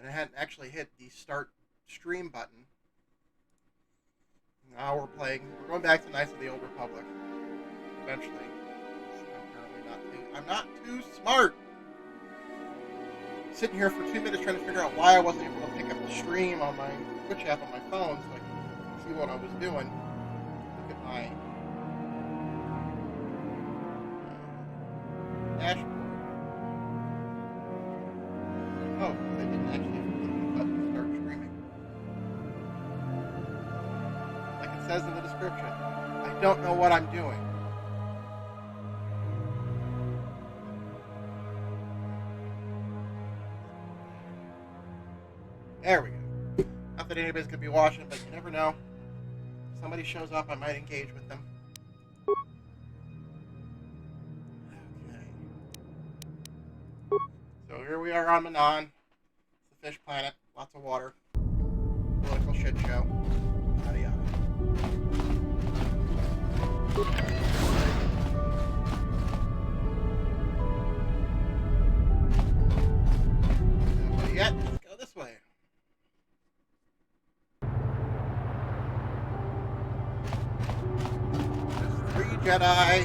I hadn't actually hit the start stream button. Now we're playing. We're going back to Knights of the Old Republic. Eventually. I'm not too smart. Sitting here for 2 minutes trying to figure out why I wasn't able to pick up the stream on my Twitch app on my phone so I could see what I was doing. Look at my dashboard. Oh, I didn't actually click the button to start streaming. Like it says in the description, I don't know what I'm doing. There we go. Not that anybody's going to be watching, but you never know. If somebody shows up, I might engage with them. Okay. So here we are on Manon. It's the fish planet. Lots of water. Political shit show. Yada yada. But yet, let's go this way. Jedi.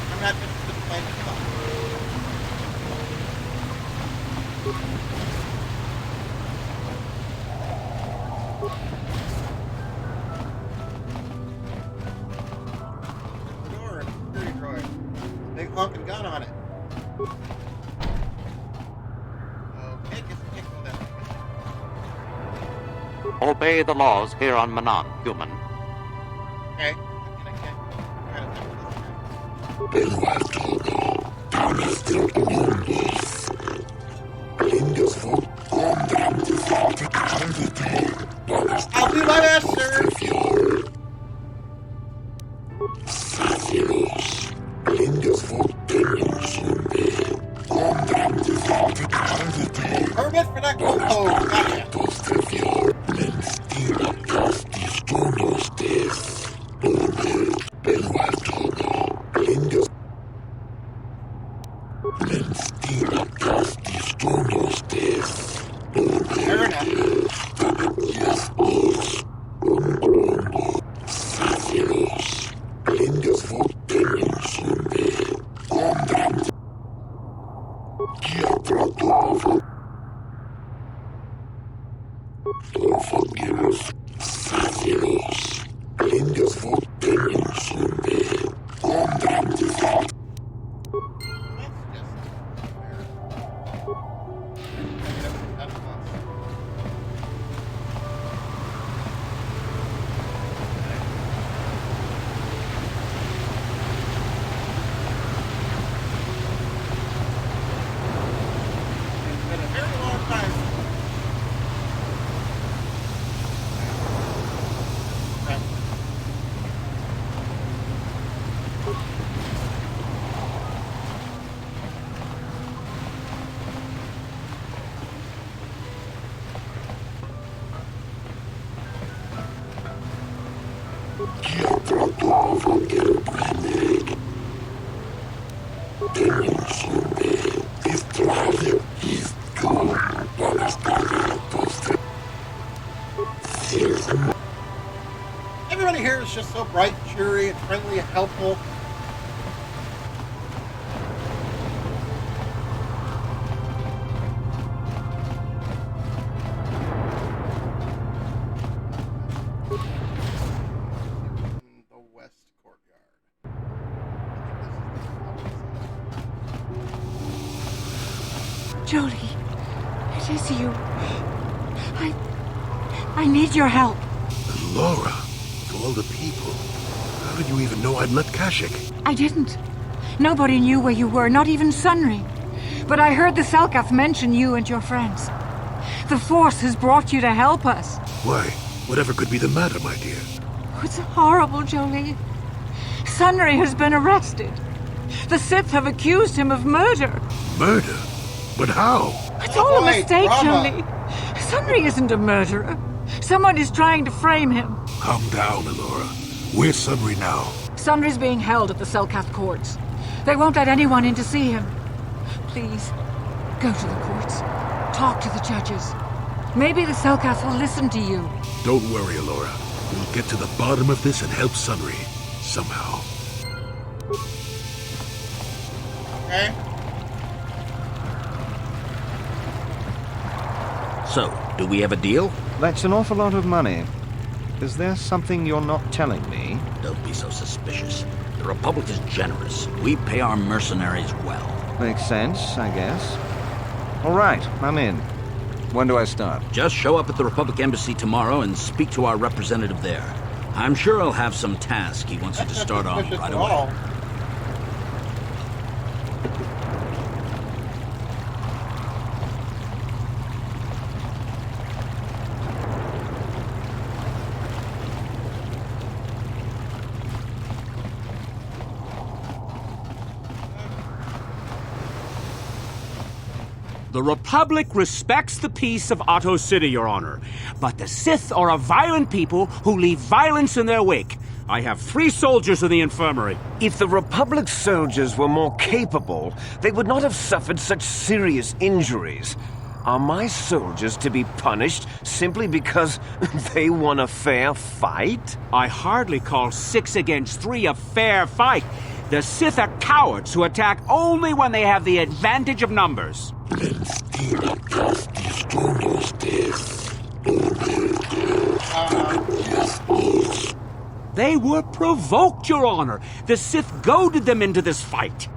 I'm not interested in playing this song. Big honking gun on it. Okay, guess we can't go that way. Obey the laws here on Manon, human. Okay. I I'll do my best, sir. Permit for that code. Gotcha. Fair enough. Everybody here is just so bright, cheery, and friendly and helpful. The West Courtyard. Jolie, it is you. I need your help. Laura, of all the people, how did you even know I'd met Kashyyyk? I didn't. Nobody knew where you were, not even Sunry. But I heard the Selkath mention you and your friends. The Force has brought you to help us. Why? Whatever could be the matter, my dear? Oh, it's horrible, Jolie. Sunry has been arrested. The Sith have accused him of murder. Murder? But how? It's all a Boy, mistake, drama. Julie. Sunry isn't a murderer. Someone is trying to frame him. Calm down, Alora. Where's Sunry now? Sunry's being held at the Selkath courts. They won't let anyone in to see him. Please, go to the courts. Talk to the judges. Maybe the Selkath will listen to you. Don't worry, Alora. We'll get to the bottom of this and help Sunry. Somehow. Okay. So, do we have a deal? That's an awful lot of money. Is there something you're not telling me? Don't be so suspicious. The Republic is generous. We pay our mercenaries well. Makes sense, I guess. All right, I'm in. When do I start? Just show up at the Republic Embassy tomorrow and speak to our representative there. I'm sure he'll have some task he wants you to start on Suspicious right at away. all. The Republic respects the peace of Otto City, Your Honor. But the Sith are a violent people who leave violence in their wake. I have 3 soldiers in the infirmary. If the Republic soldiers were more capable, they would not have suffered such serious injuries. Are my soldiers to be punished simply because they won a fair fight? I hardly call 6 against 3 a fair fight. The Sith are cowards who attack only when they have the advantage of numbers. They were provoked, Your Honor. The Sith goaded them into this fight.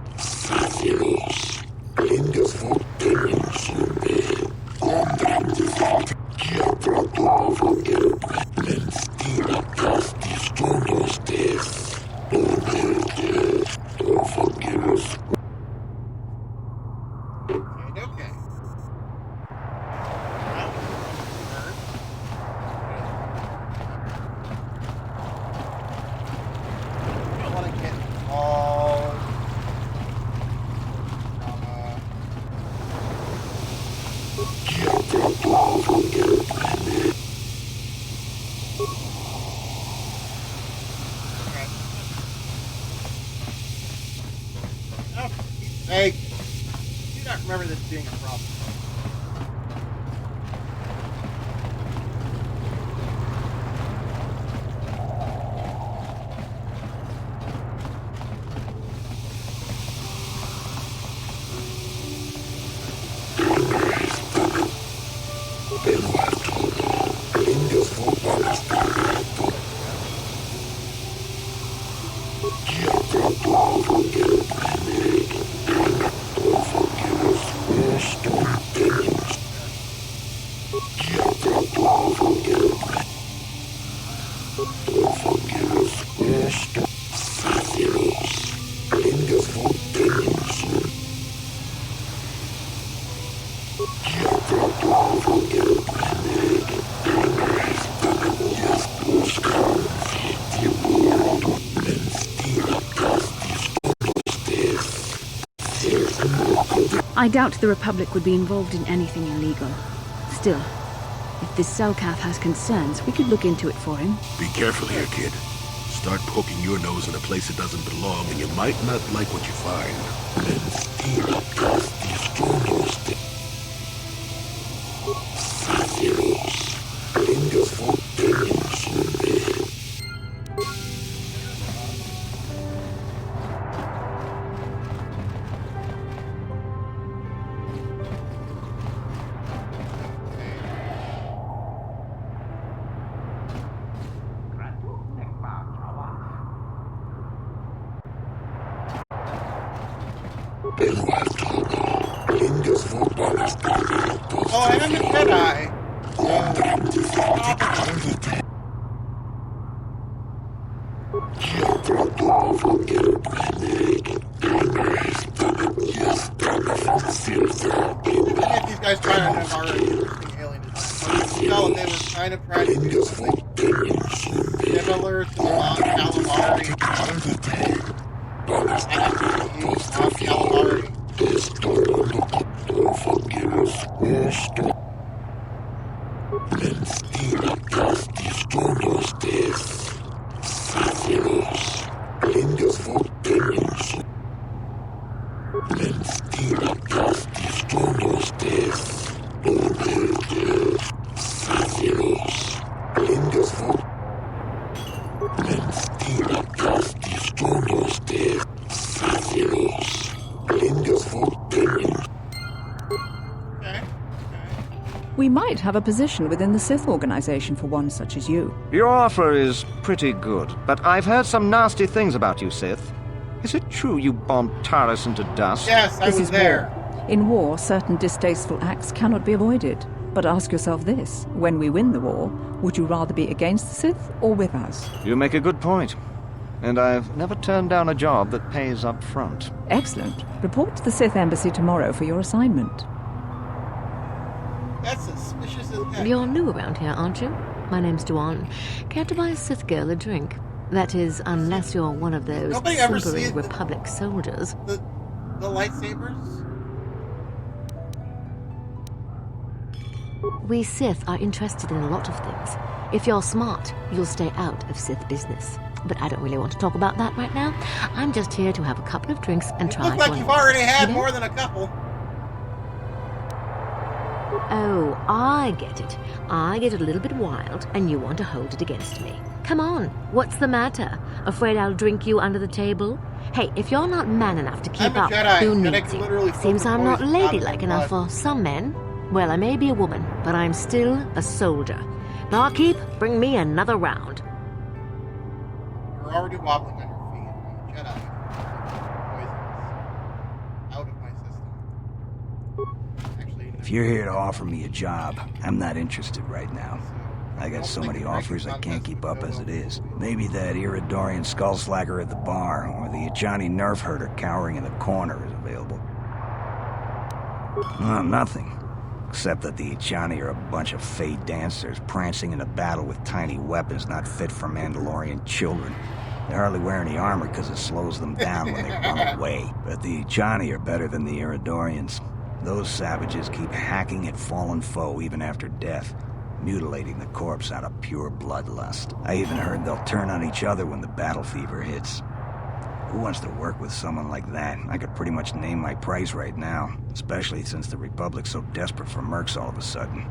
Okay. I don't want to get all Hey, do not remember this being a problem. I doubt the Republic would be involved in anything illegal. Still, if this Selkath has concerns, we could look into it for him. Be careful here, kid. Start poking your nose in a place it doesn't belong, and you might not like what you find. Oh, and I'm a Jedi. Even if these guys try to have already interesting alien design, still, they were kind of trying to do something similar to the Mon Calamari. We might have a position within the Sith organization for one such as you. Your offer is pretty good, but I've heard some nasty things about you, Sith. Is it true you bombed Taris into dust? Yes, I This was is there. war. In war, certain distasteful acts cannot be avoided. But ask yourself this, when we win the war, would you rather be against the Sith or with us? You make a good point. And I've never turned down a job that pays up front. Excellent. Report to the Sith Embassy tomorrow for your assignment. That's suspicious as heck. You're new around here, aren't you? My name's Duan. Care to buy a Sith girl a drink? That is, unless you're one of those Nobody ever simpering sees Republic soldiers. The lightsabers? We Sith are interested in a lot of things. If you're smart, you'll stay out of Sith business. But I don't really want to talk about that right now. I'm just here to have a couple of drinks and try Looks like one you've more. already had You know? more than a couple. Oh, I get it. I get a little bit wild, and you want to hold it against me. Come on, what's the matter? Afraid I'll drink you under the table? Hey, if you're not man enough to keep I'm a up, Jedi, who and I needs can you? literally Seems filter I'm not poison out of ladylike my enough blood. for some men. Well, I may be a woman, but I'm still a soldier. Barkeep, bring me another round. You're already wobbling on your feet. I'm a Jedi. Poisonous. Out of my system. Actually, If you're here to offer me a job, I'm not interested right now. I got so many offers I can't keep up as it is. Maybe that Iridorian skullslacker at the bar, or the Ajani nerf herder cowering in the corner is available. Nothing. Except that the Ajani are a bunch of fey dancers prancing in a battle with tiny weapons not fit for Mandalorian children. They hardly wear any armor because it slows them down when they run away. But the Ajani are better than the Iridorians. Those savages keep hacking at fallen foe even after death, mutilating the corpse out of pure bloodlust. I even heard they'll turn on each other when the battle fever hits. Who wants to work with someone like that? I could pretty much name my price right now, especially since the Republic's so desperate for mercs all of a sudden.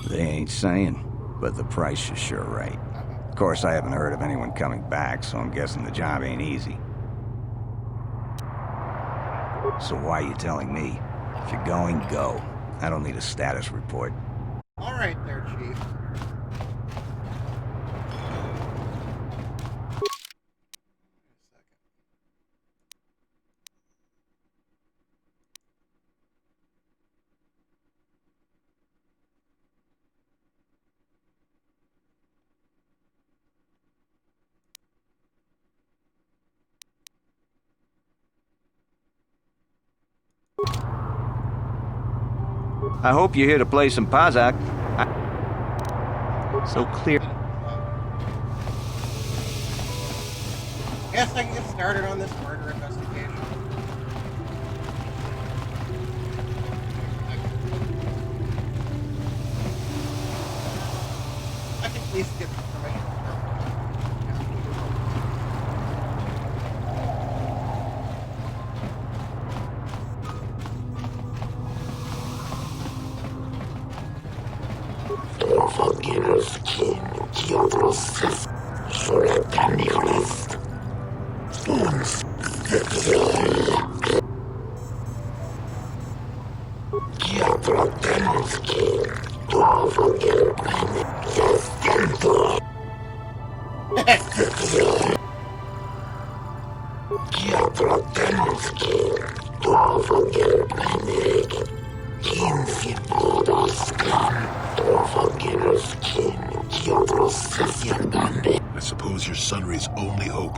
They ain't saying, but the price is sure right. Of course, I haven't heard of anyone coming back, so I'm guessing the job ain't easy. So why are you telling me? If you're going, go. I don't need a status report. all right there, Chief. I hope you're here to play some Pazak. So clear. Guess I can get started on this murder investigation. I can at least get permission. I suppose your Sunry's only hope.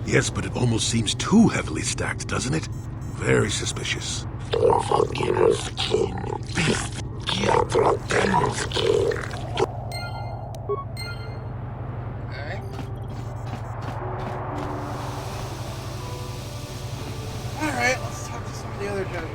Yes, but it almost seems too heavily stacked, doesn't it? Very suspicious. Okay. Alright, let's talk to some of the other judges.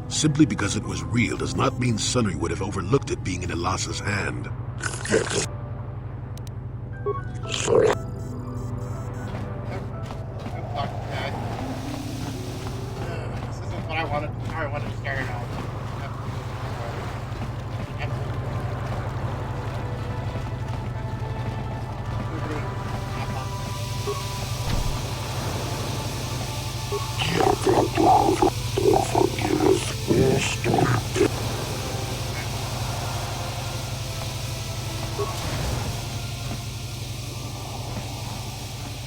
Simply because it was real does not mean Sunry would have overlooked it being in Elasa's hand. This isn't what I wanted. How I wanted to start it out.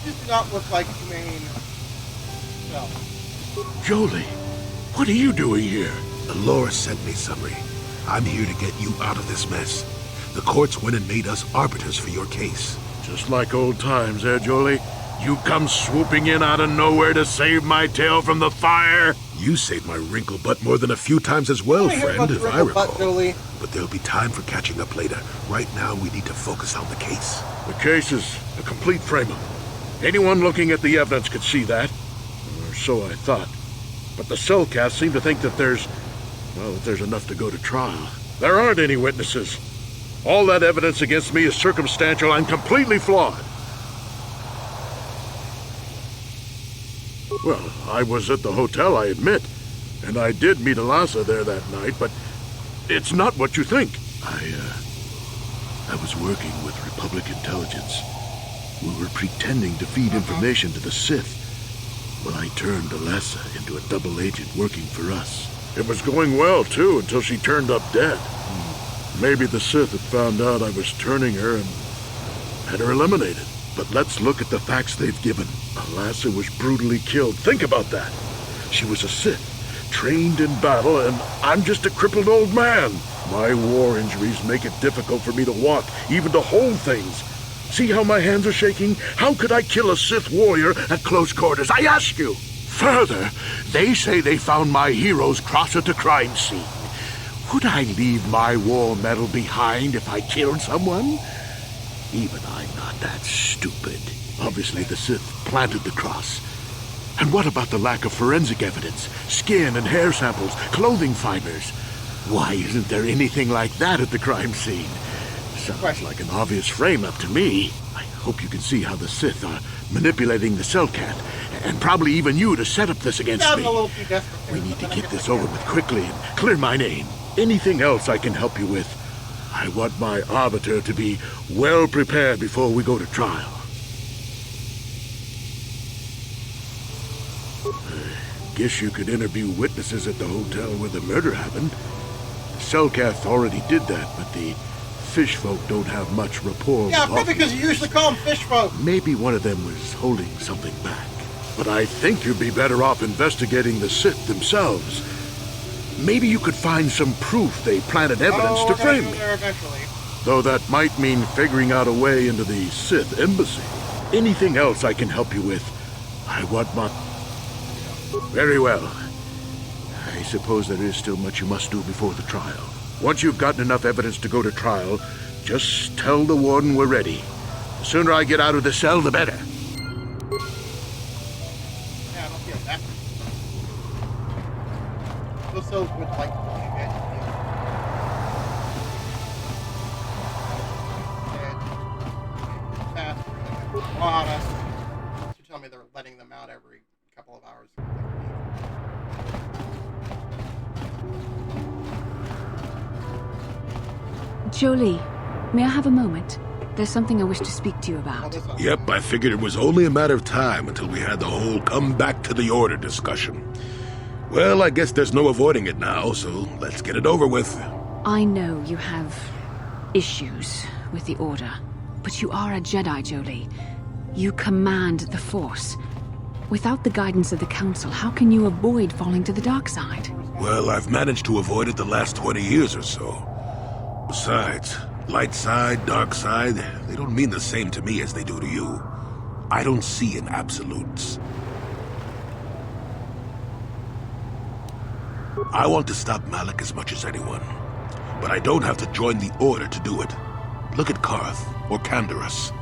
These do not look like humane cells. Jolie, what are you doing here? Alora sent me, Sunry. I'm here to get you out of this mess. The courts went and made us arbiters for your case. Just like old times, eh, Jolie? You come swooping in out of nowhere to save my tail from the fire? You saved my wrinkle butt more than a few times as well, friend, if I recall. But there'll be time for catching up later. Right now, we need to focus on the case. The case is a complete frame-up. Anyone looking at the evidence could see that. Or so I thought. But the cellcasts seem to think that there's enough to go to trial. There aren't any witnesses. All that evidence against me is circumstantial and completely flawed. Well, I was at the hotel, I admit. And I did meet Elasa there that night, but it's not what you think. I was working with Republic Intelligence. We were pretending to feed information to the Sith. Well, I turned Elasa into a double agent working for us. It was going well, too, until she turned up dead. Maybe the Sith had found out I was turning her and had her eliminated. But let's look at the facts they've given. Elasa was brutally killed. Think about that. She was a Sith, trained in battle, and I'm just a crippled old man. My war injuries make it difficult for me to walk, even to hold things. See how my hands are shaking? How could I kill a Sith warrior at close quarters? I ask you. Further, they say they found my hero's cross at the crime scene. Would I leave my war medal behind if I killed someone? Even I'm not that stupid. Obviously, the Sith planted the cross. And what about the lack of forensic evidence? Skin and hair samples, clothing fibers. Why isn't there anything like that at the crime scene? Sounds like an obvious frame-up to me. I hope you can see how the Sith are manipulating the Cellcat, and probably even you to set up this against me. We need to get this over with quickly and clear my name. Anything else I can help you with? I want my arbiter to be well prepared before we go to trial. I guess you could interview witnesses at the hotel where the murder happened. Selkath already did that, but the fish folk don't have much rapport. Yeah, probably because you usually call them fish folk. Maybe one of them was holding something back. But I think you'd be better off investigating the Sith themselves. Maybe you could find some proof they planted evidence to frame me. Though that might mean figuring out a way into the Sith embassy. Anything else I can help you with? I want my... Very well. I suppose there is still much you must do before the trial. Once you've gotten enough evidence to go to trial, just tell the warden we're ready. The sooner I get out of the cell, the better. Yeah, I don't feel that. Those cells would like to tell me they're letting them out every couple of hours. Jolie, may I have a moment? There's something I wish to speak to you about. Yep, I figured it was only a matter of time until we had the whole come back to the order discussion. Well, I guess there's no avoiding it now, so let's get it over with. I know you have issues with the Order, but you are a Jedi, Jolie. You command the Force. Without the guidance of the Council, how can you avoid falling to the dark side? Well, I've managed to avoid it the last 20 years or so. Besides, light side, dark side, they don't mean the same to me as they do to you. I don't see in absolutes. I want to stop Malak as much as anyone, but I don't have to join the Order to do it. Look at Karth or Canderous.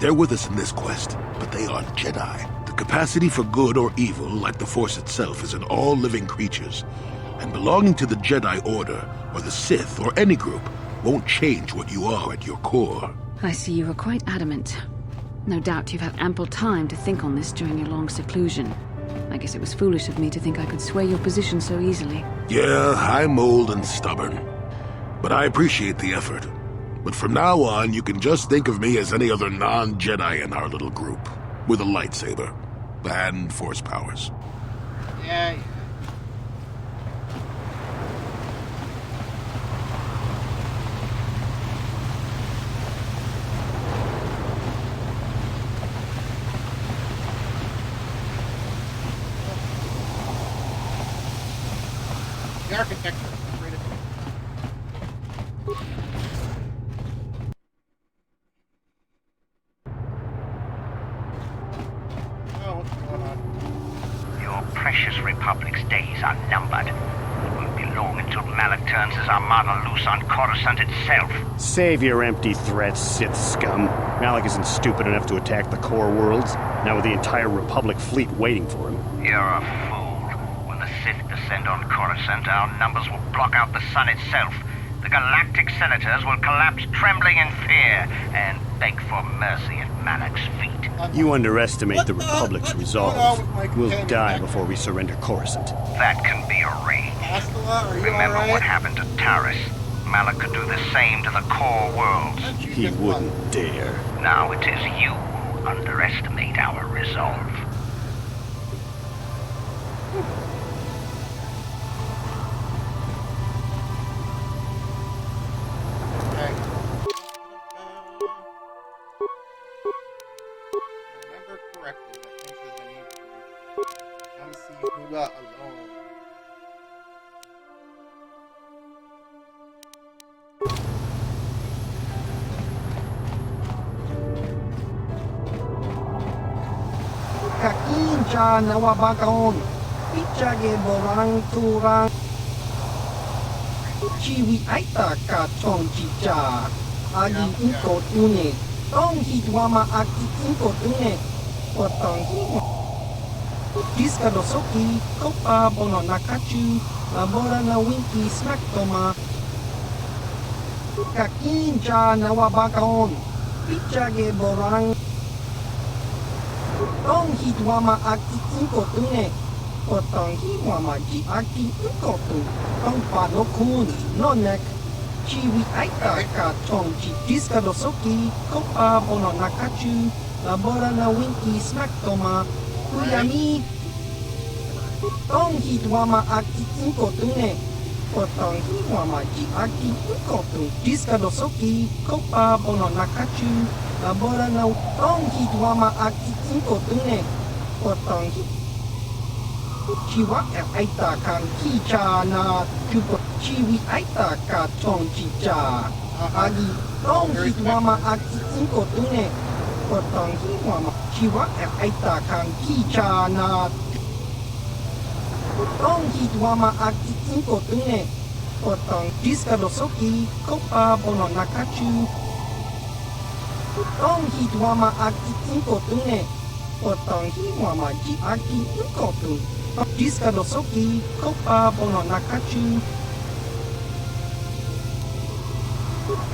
They're with us in this quest, but they aren't Jedi. The capacity for good or evil, like the Force itself, is in all living creatures. And belonging to the Jedi Order, or the Sith, or any group, won't change what you are at your core. I see you are quite adamant. No doubt you've had ample time to think on this during your long seclusion. I guess it was foolish of me to think I could sway your position so easily. Yeah, I'm old and stubborn. But I appreciate the effort. But from now on, you can just think of me as any other non-Jedi in our little group, with a lightsaber and Force powers. Yeah. The architecture is rated. Oh, what's going on? Your precious Republic's days are numbered. It won't be long until Malak turns his armada loose on Coruscant itself. Save your empty threats, Sith scum. Malak isn't stupid enough to attack the core worlds, now with the entire Republic fleet waiting for him. You're a fool. When the Sith descend on Coruscant, our numbers will block out the sun itself. The galactic senators will collapse trembling in fear and beg for mercy at Malak's feet. You underestimate the Republic's resolve. We'll die before we surrender Coruscant. That can be arranged. Remember what happened to Taris. Malak could do the same to the core worlds. He wouldn't dare. Now it is you who underestimate our resolve. Kakinja nawabakaon, pichage borang turang. Chiwi aita ka chong chicha, agi inko tune, tong hitwama aki inko tune, potong himo. Diska dosoki, kopa bono nakachu, labora na winki smack toma. Kakinja nawabakaon, pichage borang. Tong hitwama aki inko tune, potong hitwama ji aki inko tu, tong padokun, nonek, chiwi aita ka chong chi diska dosoki, kopa bono nakachu, labora na winki smack toma, kuyami. Tong hitwama aki inko tune, potong hitwama ji aki inko tu, diska dosoki, kopa bono nakachu, labora na tong hitwama aki inko tune, potong chiwa aita kan kicha na chupo chiwi aita ka chong chicha agi tong hitwama aki inko tune, potong hitwama chiwa aita kan kicha na tong hitwama aki inko tune, potong diska dosoki, kopa bono nakachu. Tong hitwama aki inko tune, potong hitwama ji aki inko tu, diska dosoki, kopa bono nakachu.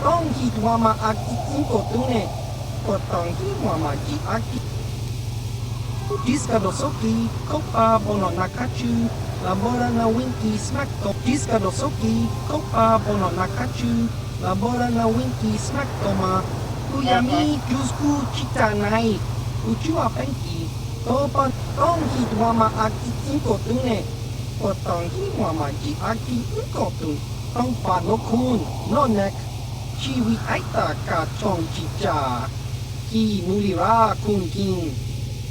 Tong hitwama aki inko tune, potong hitwama ji aki. Diska dosoki, kopa bono nakachu, labora na winki smack to. Diska dosoki, kopa bono nakachu, labora na winki smack toma. Kuyami jusku chitanai, uchua penki, topa tong hitwama aki inko tune, Potong hiwama ji aki ukotu. Tong panokun nonek. Chiwi aita ka chong chicha. Ki mulira kun king.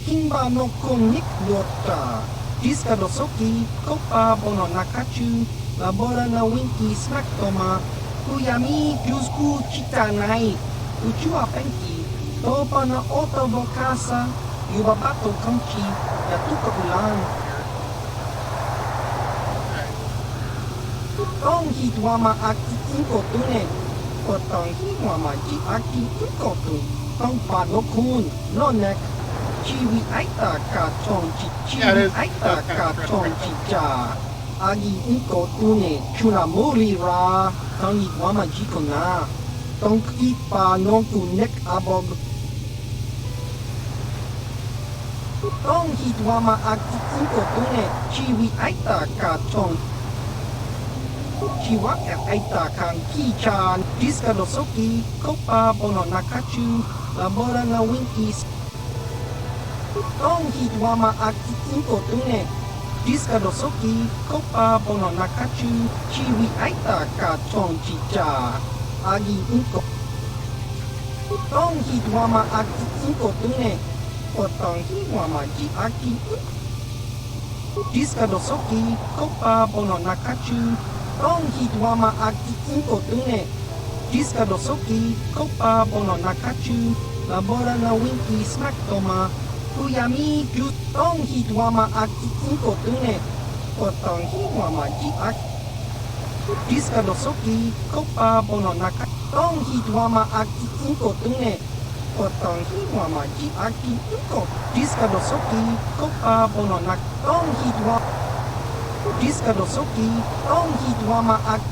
Kimba no kun nik yota. Diska dosoki kopa bono nakachu. Labora na winki smack toma. Kuyami jusku chita nai. Uchua penki. Topa na oto bokasa. Yubabato kamchi. Yatuka ulan. Tong hitwama aki inkotune. Potong hiwama ji aki inkotu. Tong panokun nonek. Chiwi aita ka chong chi. Chiwi aita ka chong chicha. Agi inkotune. Chuna mori ra. Tong hitwama ji kona. Tong kipa nonku nek abog. Tong hitwama aki inkotune. Chiwi aita ka chong. Chiwaka aita kang kichan. Diska dosoki. Kopa bono nakachu. Labora na winkis. Tong hitwama aki inkotune. Diska dosoki. Kopa bono nakachu. Chiwi aita ka chong chicha. Agi inko. Tong hitwama aki inkotune. Potong hiwama ji aki. Diska dosoki. Kopa bono nakachu. Tong hitwama aki inkotune. Diska dosoki. Kopa bono nakachu. Labora na winki smack toma. Kuyami ju. Tong hitwama aki inkotune. Potong hiwama ji aki. Diska dosoki. Kopa bono nakachu. Tong hitwama aki inkotune. Potong hiwama ji aki inko. Diska dosoki. Kopa bono nakachu. Tong hitwama. Diska dosoki. Tong hitwama aki.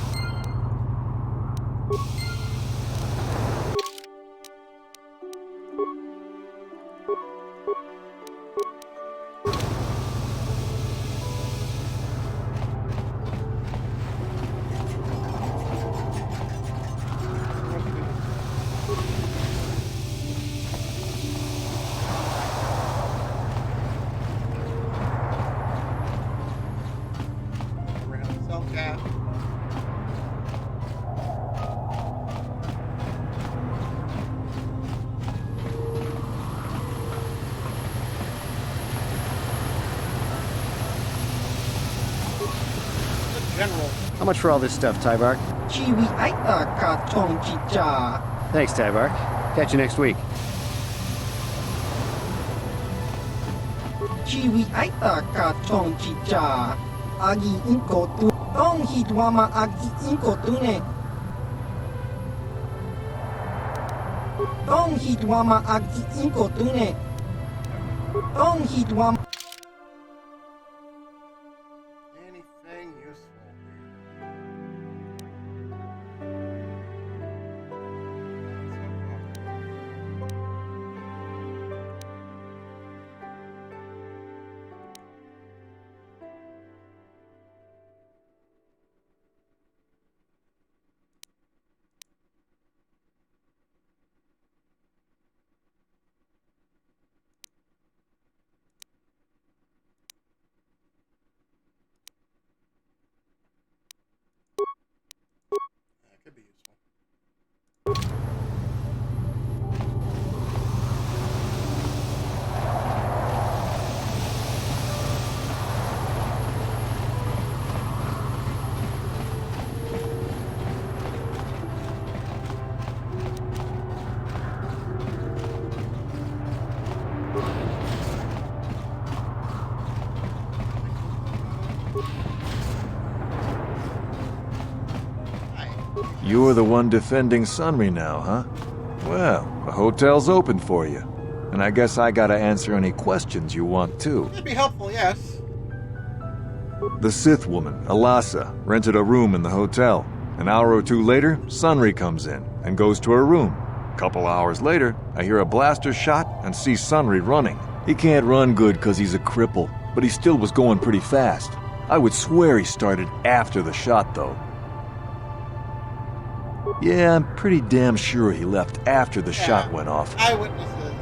How much for all this stuff, Tybark? Chiwi aita ka chong chicha. Thanks, Tybark. Catch you next week. Chiwi aita ka chong chicha. Agi inkotu. Tong hitwama agi inkotune. Tong hitwama agi inkotune. Tong hitwama. Anything useful? That could be useful. You're the one defending Sunry now, huh? Well, the hotel's open for you. And I guess I gotta answer any questions you want too. It'd be helpful, yes. The Sith woman, Alasa, rented a room in the hotel. An hour or two later, Sunry comes in and goes to her room. Couple hours later, I hear a blaster shot and see Sunry running. He can't run good because he's a cripple, but he still was going pretty fast. I would swear he started after the shot, though. Yeah, I'm pretty damn sure he left after the shot went off. Eyewitnesses.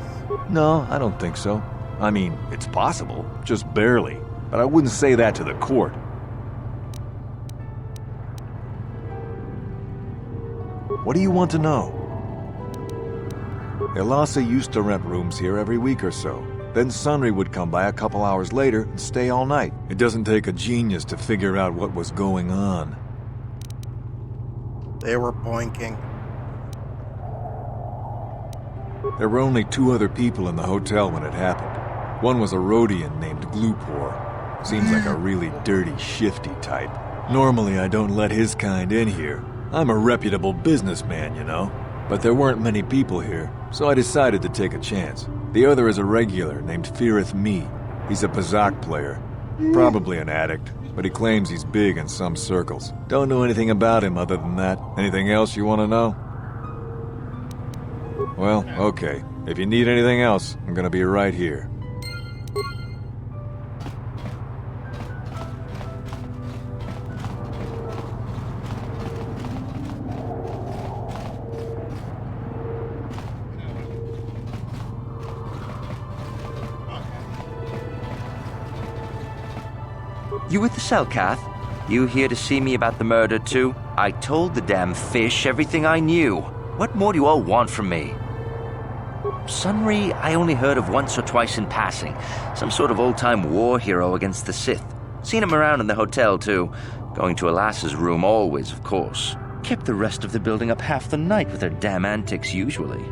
No, I don't think so. I mean, it's possible, just barely. But I wouldn't say that to the court. What do you want to know? Elasa used to rent rooms here every week or so. Then Sunry would come by a couple hours later and stay all night. It doesn't take a genius to figure out what was going on. They were boinking. There were only 2 other people in the hotel when it happened. One was a Rhodian named Glupor. Seems like a really dirty, shifty type. Normally I don't let his kind in here. I'm a reputable businessman, you know. But there weren't many people here, so I decided to take a chance. The other is a regular named Feareth Me. He's a Pazak player. Probably an addict, but he claims he's big in some circles. Don't know anything about him other than that. Anything else you want to know? Well, okay. If you need anything else, I'm gonna be right here. You with the Selkath? You here to see me about the murder, too? I told the damn fish everything I knew. What more do you all want from me? Sunry, I only heard of once or twice in passing. Some sort of old-time war hero against the Sith. Seen him around in the hotel, too. Going to Elasa's room always, of course. Kept the rest of the building up half the night with their damn antics usually.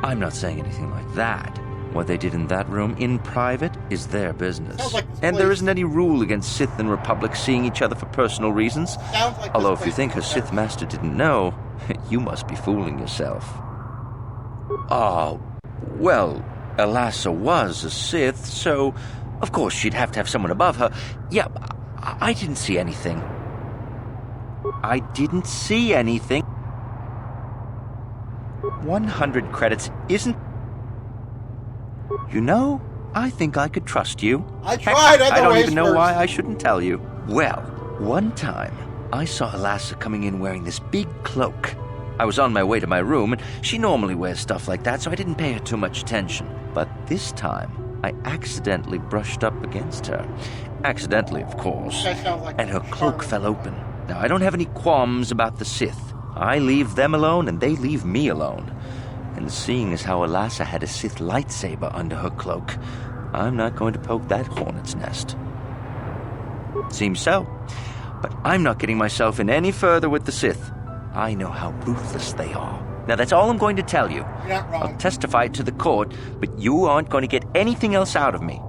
I'm not saying anything like that. What they did in that room in private is their business. And there isn't any rule against Sith and Republic seeing each other for personal reasons. Although if you think a Sith Master didn't know, you must be fooling yourself. Oh, well, Elasa was a Sith, so of course she'd have to have someone above her. Yeah, I didn't see anything. I didn't see anything. 100 credits isn't... You know, I think I could trust you. I tried. I don't even know why I shouldn't tell you. Well, one time, I saw Elasa coming in wearing this big cloak. I was on my way to my room, and she normally wears stuff like that, so I didn't pay her too much attention. But this time, I accidentally brushed up against her. Accidentally, of course. And her cloak fell open. Now, I don't have any qualms about the Sith. I leave them alone, and they leave me alone. And seeing as how Elasa had a Sith lightsaber under her cloak, I'm not going to poke that hornet's nest. Seems so. But I'm not getting myself in any further with the Sith. I know how ruthless they are. Now that's all I'm going to tell you. You're not wrong. I'll testify it to the court, but you aren't going to get anything else out of me.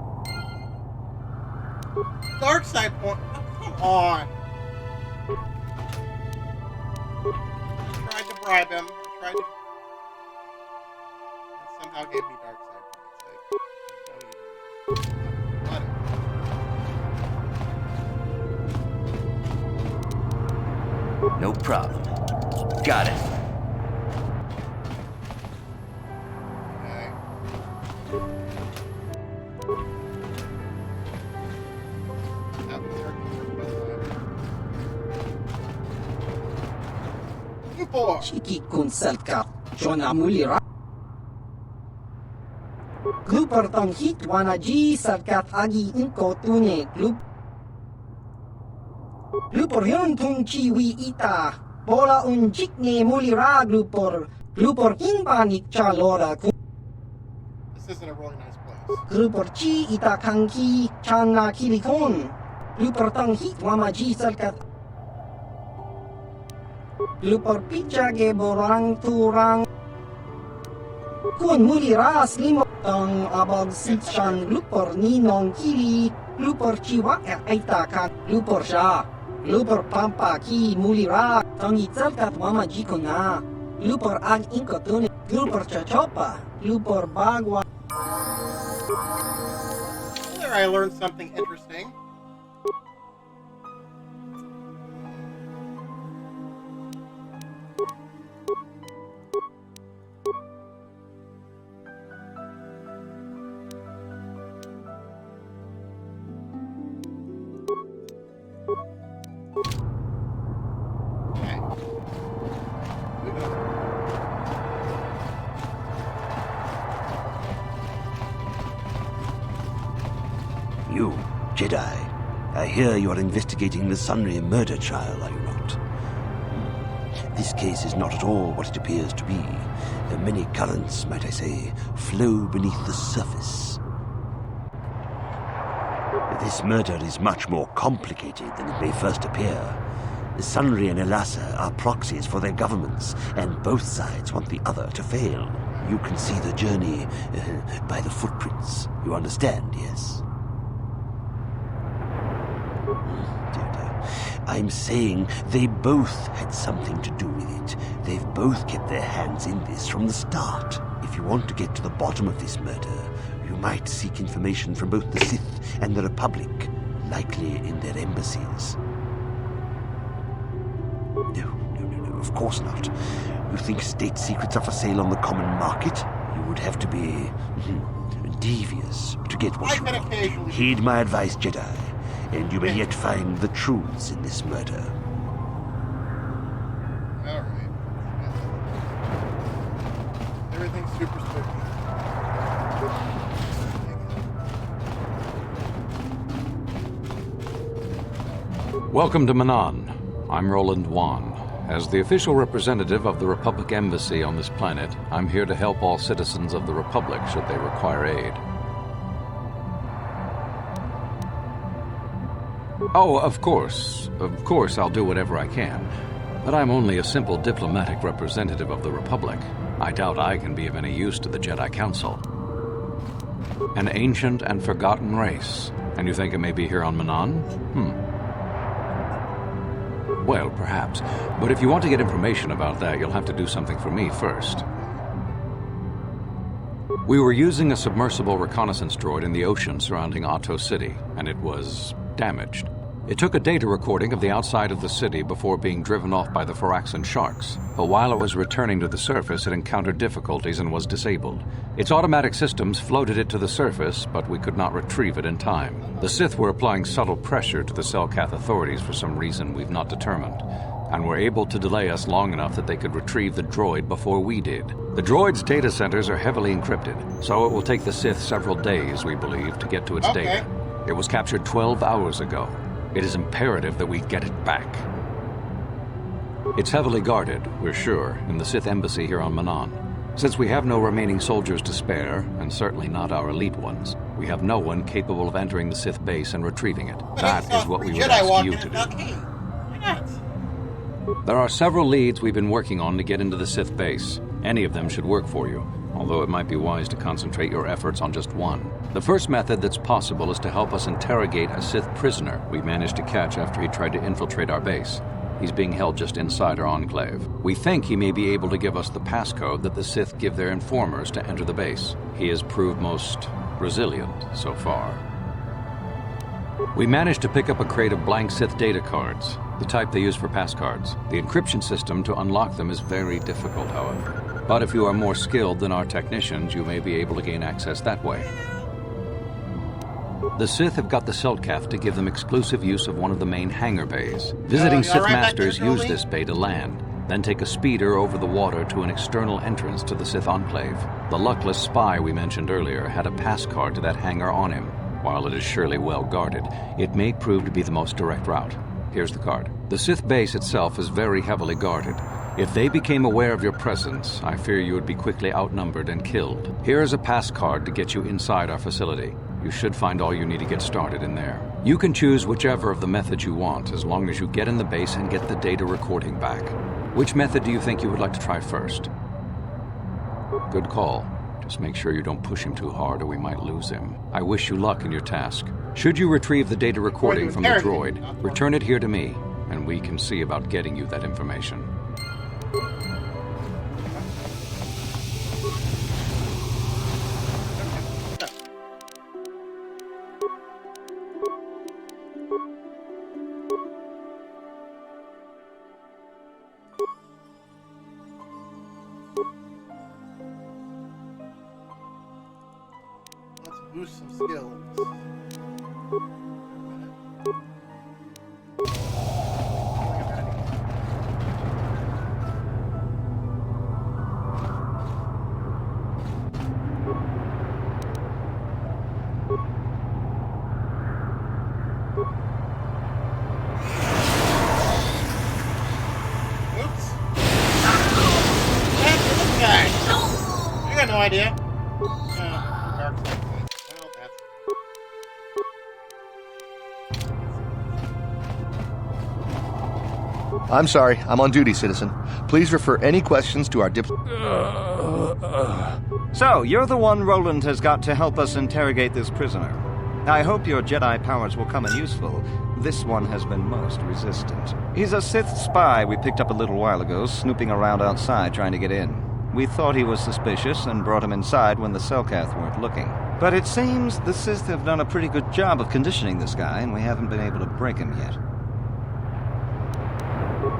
Dark side point. Oh, come on. Tried to bribe him. Tried to... Somehow gave me dark side. No problem. Got it. Chiki kun Selkath, Jona Mulira. Glupar tong hit wanaji Selkath agi inko tune glup. Glupor yun tung chiwi ita. Bola un chikne mulira glupor. Glupor kinpanik chalora. This isn't a really nice place. Glupor chi ita kanki chana kilikon. Glupor tong hit wamaji Selkath. Glupor pichage borang turang. Kun muliras limo tong abag sitchan glupor ninong kili. Glupor chiwa aita kan glupor siya. Glupor pampa ki mulira tong Selkath wamaji ko na. Glupor ag inkotune. Glupor chachopa. Glupor bagwa. There I learned something interesting. You, Jedi. I hear you are investigating the Sunry murder trial, are you not? This case is not at all what it appears to be. Many currents, might I say, flow beneath the surface. This murder is much more complicated than it may first appear. Sunri and Elasa are proxies for their governments, and both sides want the other to fail. You can see the journey by the footprints. You understand, yes? I'm saying they both had something to do with it. They've both kept their hands in this from the start. If you want to get to the bottom of this murder, you might seek information from both the Sith and the Republic, likely in their embassies. No, of course not. You think state secrets are for sale on the common market? You would have to be devious to get what you want. Heed my advice, Jedi, and you may yet find the truths in this murder. Alright. Everything's super spooky. Welcome to Manan. I'm Roland Wan. As the official representative of the Republic Embassy on this planet, I'm here to help all citizens of the Republic should they require aid. Oh, of course I'll do whatever I can. But I'm only a simple diplomatic representative of the Republic. I doubt I can be of any use to the Jedi Council. An ancient and forgotten race. And you think it may be here on Manan? Well, perhaps. But if you want to get information about that, you'll have to do something for me first. We were using a submersible reconnaissance droid in the ocean surrounding Otto City, and it was damaged. It took a data recording of the outside of the city before being driven off by the Faraxan sharks, but while it was returning to the surface, it encountered difficulties and was disabled. Its automatic systems floated it to the surface, but we could not retrieve it in time. The Sith were applying subtle pressure to the Selkath authorities for some reason we've not determined, and were able to delay us long enough that they could retrieve the droid before we did. The droid's data centers are heavily encrypted, so it will take the Sith several days, we believe, to get to its data. It was captured 12 hours ago. It is imperative that we get it back. It's heavily guarded, we're sure, in the Sith embassy here on Manan. Since we have no remaining soldiers to spare, and certainly not our elite ones, we have no one capable of entering the Sith base and retrieving it. That is what we would ask you to do. There are several leads we've been working on to get into the Sith base. Any of them should work for you, although it might be wise to concentrate your efforts on just one. The first method that's possible is to help us interrogate a Sith prisoner we managed to catch after he tried to infiltrate our base. He's being held just inside our enclave. We think he may be able to give us the passcode that the Sith give their informers to enter the base. He has proved most resilient so far. We managed to pick up a crate of blank Sith data cards, the type they use for passcards. The encryption system to unlock them is very difficult, however. But if you are more skilled than our technicians, you may be able to gain access that way. The Sith have got the Selkath to give them exclusive use of one of the main hangar bays. Visiting Sith masters use this bay to land, then take a speeder over the water to an external entrance to the Sith enclave. The luckless spy we mentioned earlier had a pass card to that hangar on him. While it is surely well guarded, it may prove to be the most direct route. Here's the card. The Sith base itself is very heavily guarded. If they became aware of your presence, I fear you would be quickly outnumbered and killed. Here is a pass card to get you inside our facility. You should find all you need to get started in there. You can choose whichever of the methods you want, as long as you get in the base and get the data recording back. Which method do you think you would like to try first? Good call. Just make sure you don't push him too hard or we might lose him. I wish you luck in your task. Should you retrieve the data recording from the droid, return it here to me, and we can see about getting you that information. Boost some skills. Oops. no idea. Dark side place. Well, that's... I'm sorry. I'm on duty, citizen. Please refer any questions to our So, you're the one Roland has got to help us interrogate this prisoner. I hope your Jedi powers will come in useful. This one has been most resistant. He's a Sith spy we picked up a little while ago, snooping around outside trying to get in. We thought he was suspicious and brought him inside when the Selkath weren't looking. But it seems the Sith have done a pretty good job of conditioning this guy, and we haven't been able to break him yet.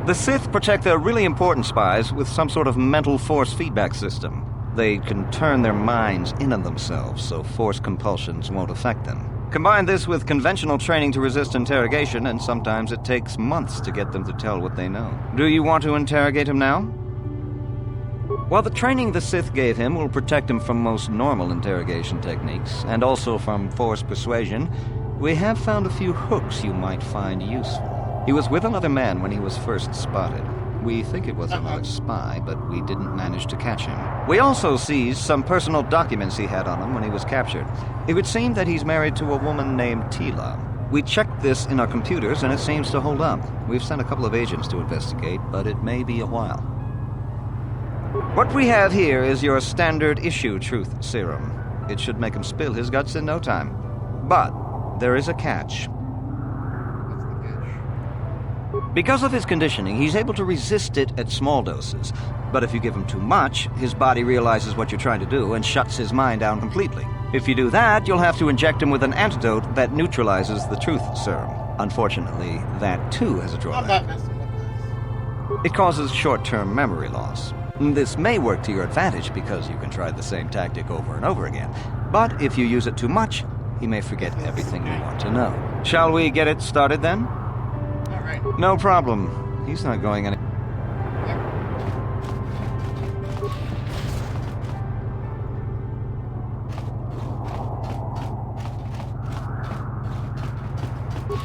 The Sith protect their really important spies with some sort of mental force feedback system. They can turn their minds in on themselves so force compulsions won't affect them. Combine this with conventional training to resist interrogation, and sometimes it takes months to get them to tell what they know. Do you want to interrogate him now? While the training the Sith gave him will protect him from most normal interrogation techniques, and also from force persuasion, we have found a few hooks you might find useful. He was with another man when he was first spotted. We think it was another spy, but we didn't manage to catch him. We also seized some personal documents he had on him when he was captured. It would seem that he's married to a woman named Tila. We checked this in our computers, and it seems to hold up. We've sent a couple of agents to investigate, but it may be a while. What we have here is your standard issue truth serum. It should make him spill his guts in no time. But there is a catch. Because of his conditioning, he's able to resist it at small doses. But if you give him too much, his body realizes what you're trying to do and shuts his mind down completely. If you do that, you'll have to inject him with an antidote that neutralizes the truth serum. Unfortunately, that too has a drawback. It causes short-term memory loss. This may work to your advantage because you can try the same tactic over and over again. But if you use it too much, he may forget everything you want to know. Shall we get it started then? No problem. He's not going any...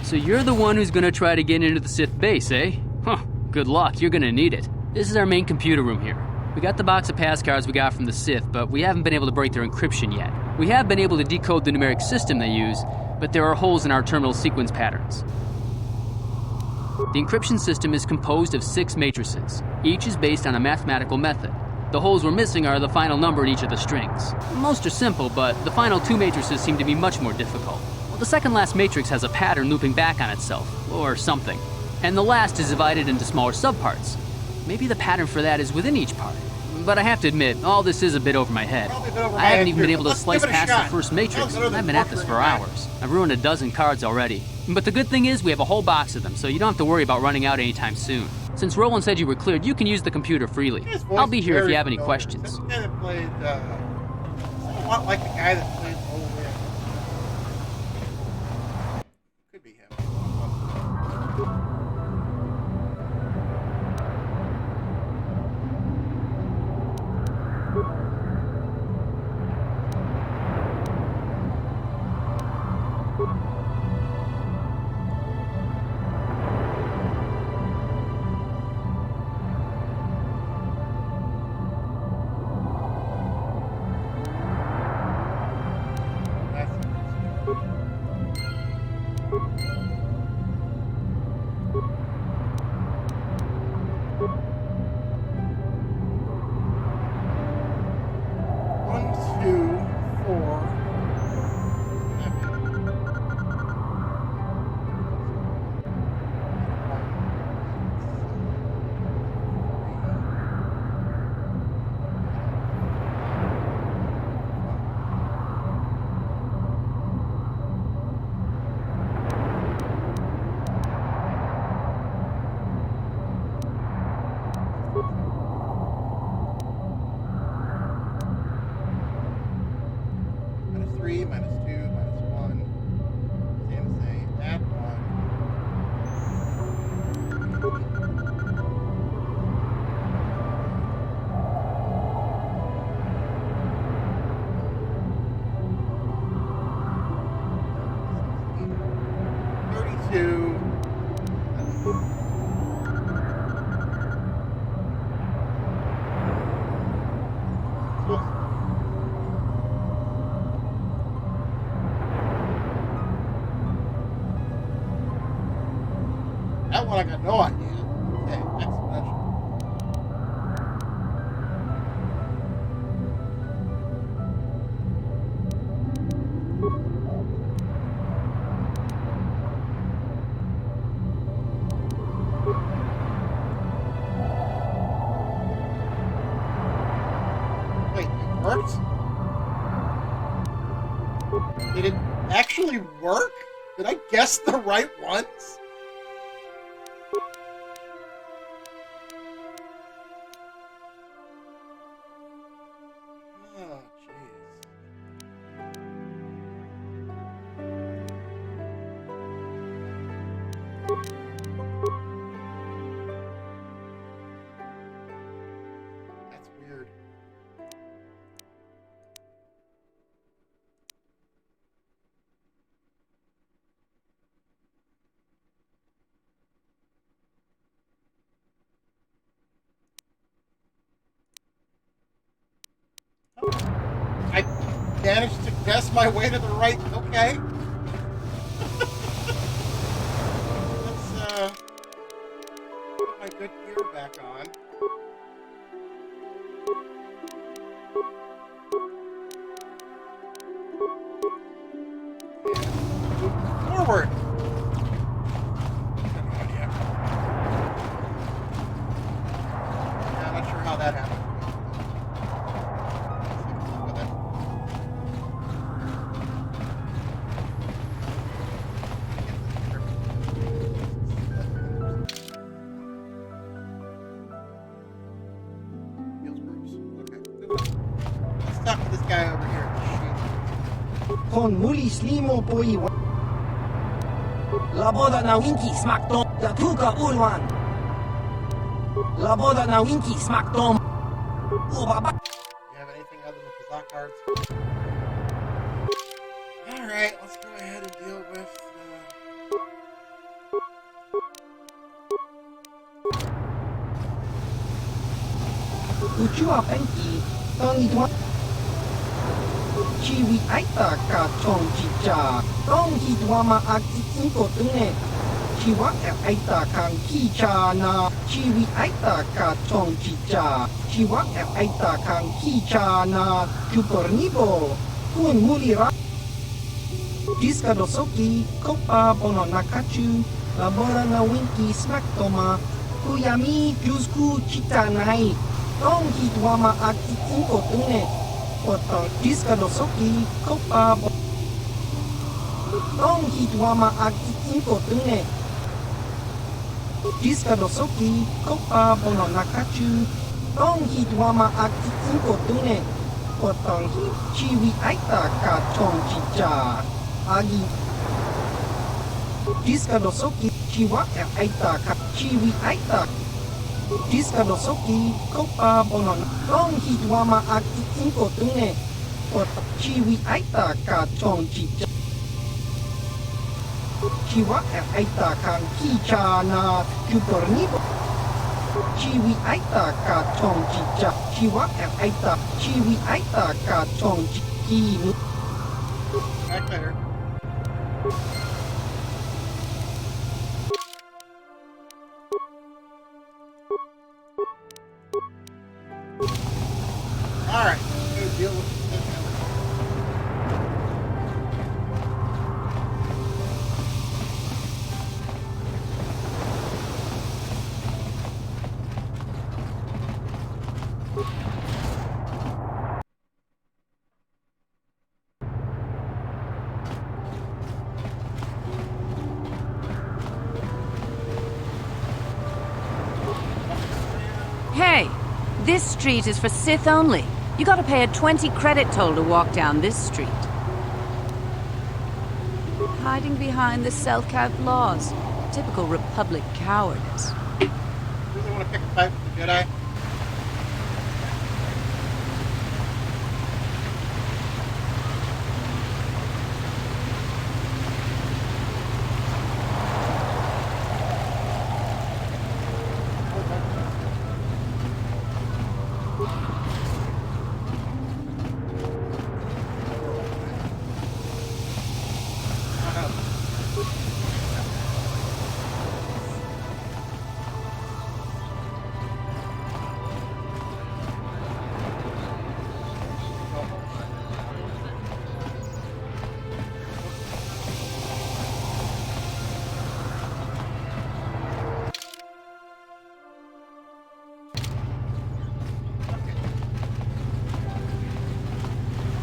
So you're the one who's gonna try to get into the Sith base, eh? Huh, good luck, you're gonna need it. This is our main computer room here. We got the box of pass cards we got from the Sith, but we haven't been able to break their encryption yet. We have been able to decode the numeric system they use, but there are holes in our terminal sequence patterns. The encryption system is composed of 6 matrices. Each is based on a mathematical method. The holes we're missing are the final number in each of the strings. Most are simple, but the final 2 matrices seem to be much more difficult. Well, the second last matrix has a pattern looping back on itself, or something. And the last is divided into smaller subparts. Maybe the pattern for that is within each part. But I have to admit, all this is a bit over my head. I haven't even been able to slice past the first matrix, and I've been at this for hours. I've ruined a dozen cards already. But the good thing is we have a whole box of them, so you don't have to worry about running out anytime soon. Since Roland said you were cleared, you can use the computer freely. I'll be here if you have any questions. The guy that played, somewhat like the guy that played Olin. Could be him. got no idea. Okay, exponential. Wait, it worked? Did it actually work? Did I guess the right ones? Oh, jeez. That's weird. I managed to guess my way to the right. Okay. Let's put my good gear back on. And move forward. I have no idea. Yeah, I'm not sure how that happened. Let's talk to this guy over here. Con mulis limo po iwan. Laboda na winki smaktom. Datuka ulwan. Laboda na winki smaktom. Ubaba. You have anything other than Kazakh cards? Alright, let's go ahead and deal with Uchua penki. Tong itwan. Chiwi aita ka chong chicha. Tong hitwama akti inko tune. Chiwa aita kang kicha na. Chiwi aita ka chong chicha. Chiwa aita kang kicha na. Kupornibo. Kun mulira. Diska dosoki. Kopa bono nakachu. Labora na winki smaktoma. Kuyami jusku chitanai. Tong hitwama akti inko tune. Potong diska dosoki kopa Tong hitwama akti inko tune. Diska dosoki kopa bono nakachu. Tong hitwama akti inko tune. Potong hit chiwi aita ka chong chicha. Agi diska dosoki chiwa aita ka chiwi aita. Diska dosoki kopa bonon Tong hitwama akti inko tune. Pot chiwi aita ka chong chicha. Chiwa aita kang kicha na kupornibo. Chiwi aita ka chong chicha. Chiwa aita. Chiwi aita ka chong chiki. back there. Alright, let's go deal with this number. Hey, this street is for Sith only. You gotta pay a 20 credit toll to walk down this street. Hiding behind the self-cav laws. Typical Republic cowardice. Really want to pick a fight with the Jedi?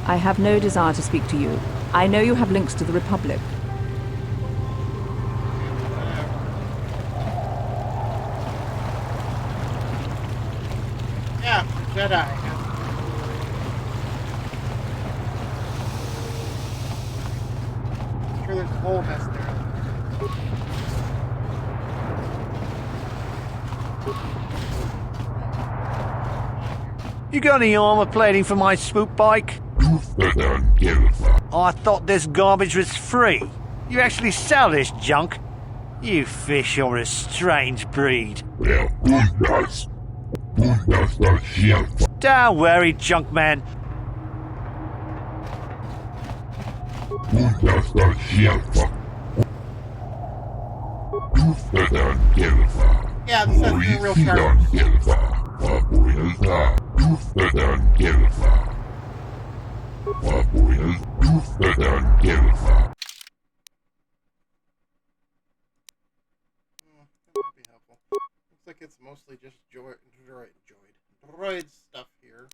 I have no desire to speak to you. I know you have links to the Republic. Yeah, Jedi. I'm sure there's a whole mess there. You got any armor plating for my swoop bike? I thought this garbage was free. You actually sell this junk? You fish are a strange breed. Don't worry, junk man. Yeah, this has no real characters. Looks like it's mostly just droid stuff here.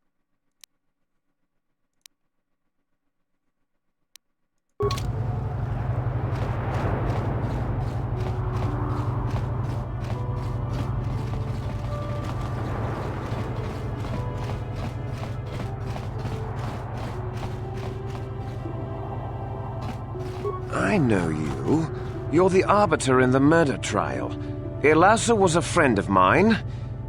I know you. You're the arbiter in the murder trial. Ilasa was a friend of mine.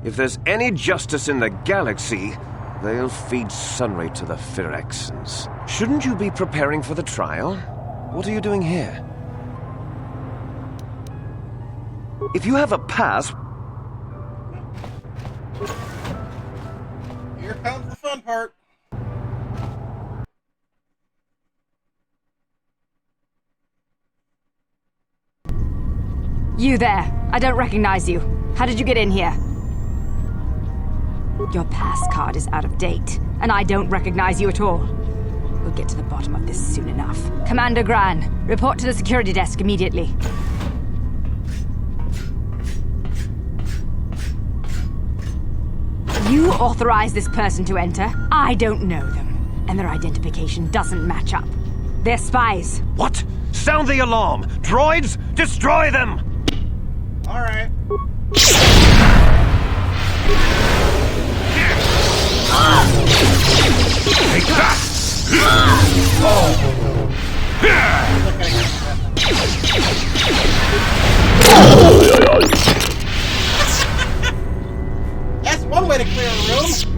If there's any justice in the galaxy, they'll feed Sunray to the Phyrexians. Shouldn't you be preparing for the trial? What are you doing here? If you have a pass... Here comes the fun part. You there. I don't recognize you. How did you get in here? Your pass card is out of date, and I don't recognize you at all. We'll get to the bottom of this soon enough. Commander Gran, report to the security desk immediately. You authorized this person to enter. I don't know them, and their identification doesn't match up. They're spies. What? Sound the alarm! Droids, destroy them! Alright. Take that! That's one way to clear a room.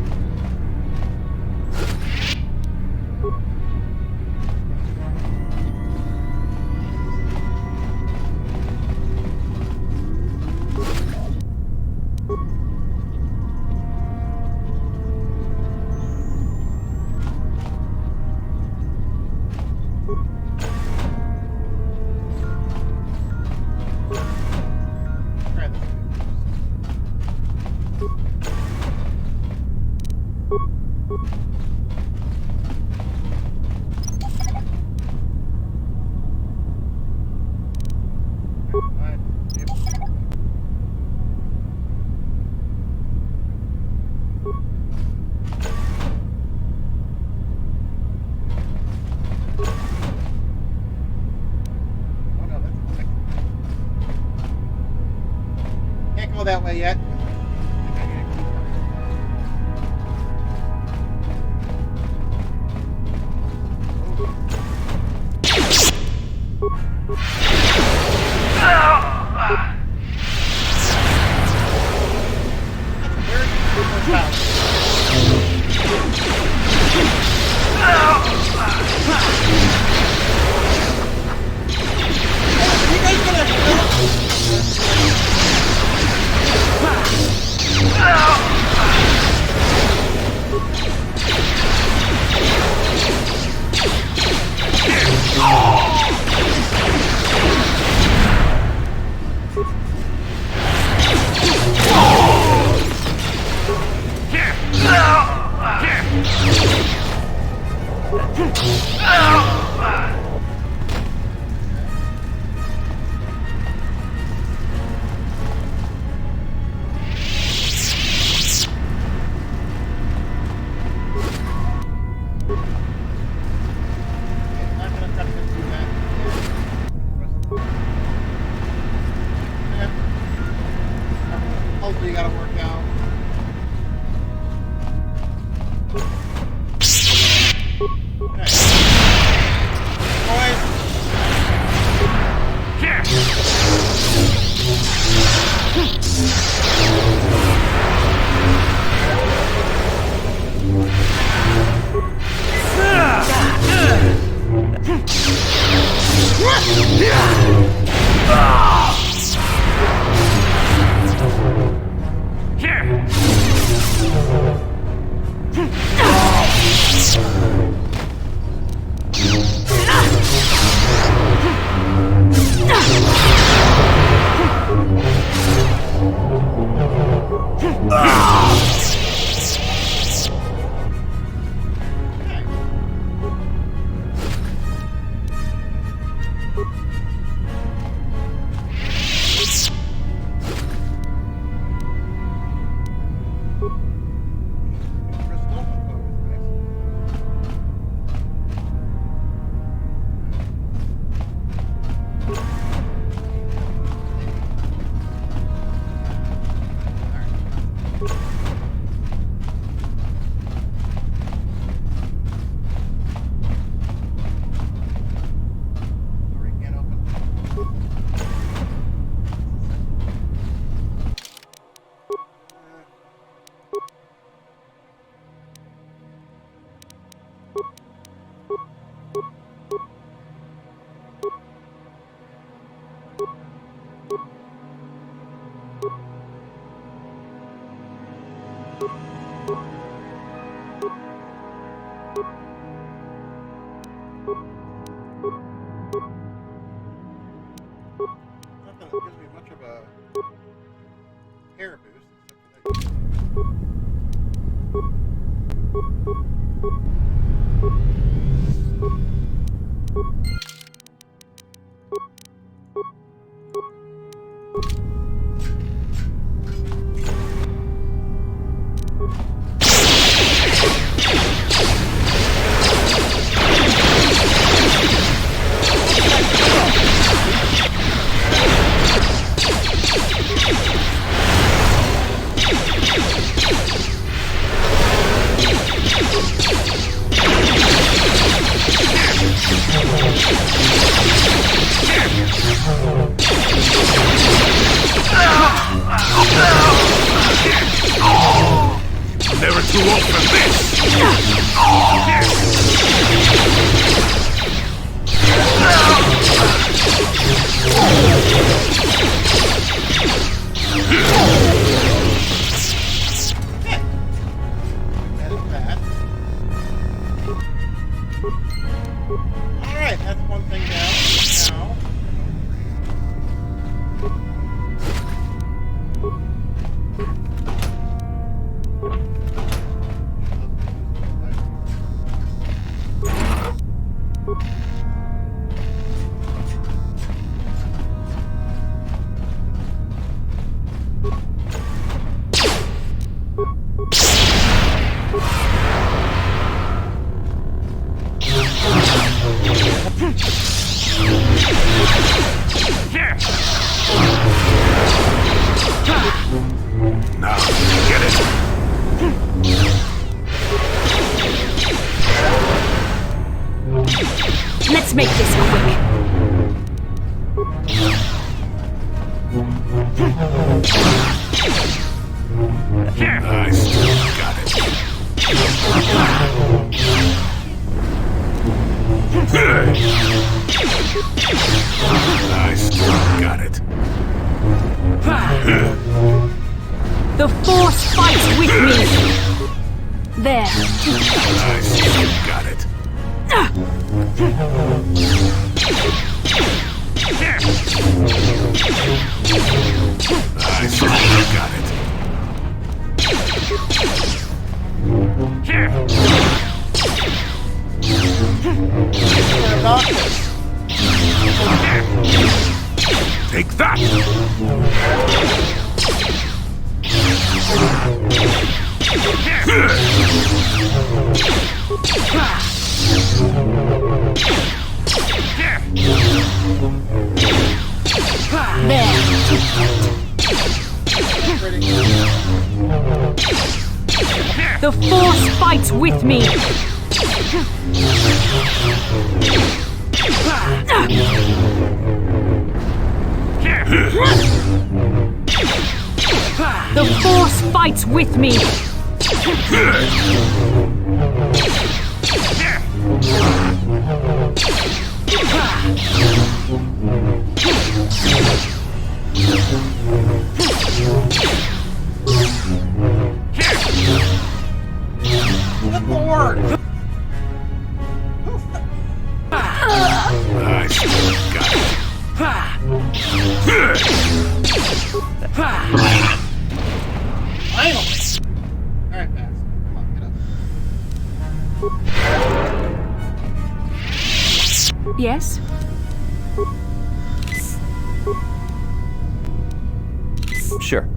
That way yet. Nothing that gives me much of a hair boost, except for that. Never too old for this! Alright, that's one thing down. Now, Now, get it! Let's make this quick. I still got it. I still got it. The Force fights with me! There. I still got it. I still got it. Take that! The Force fights with me! The Force fights with me! Yes? Sure.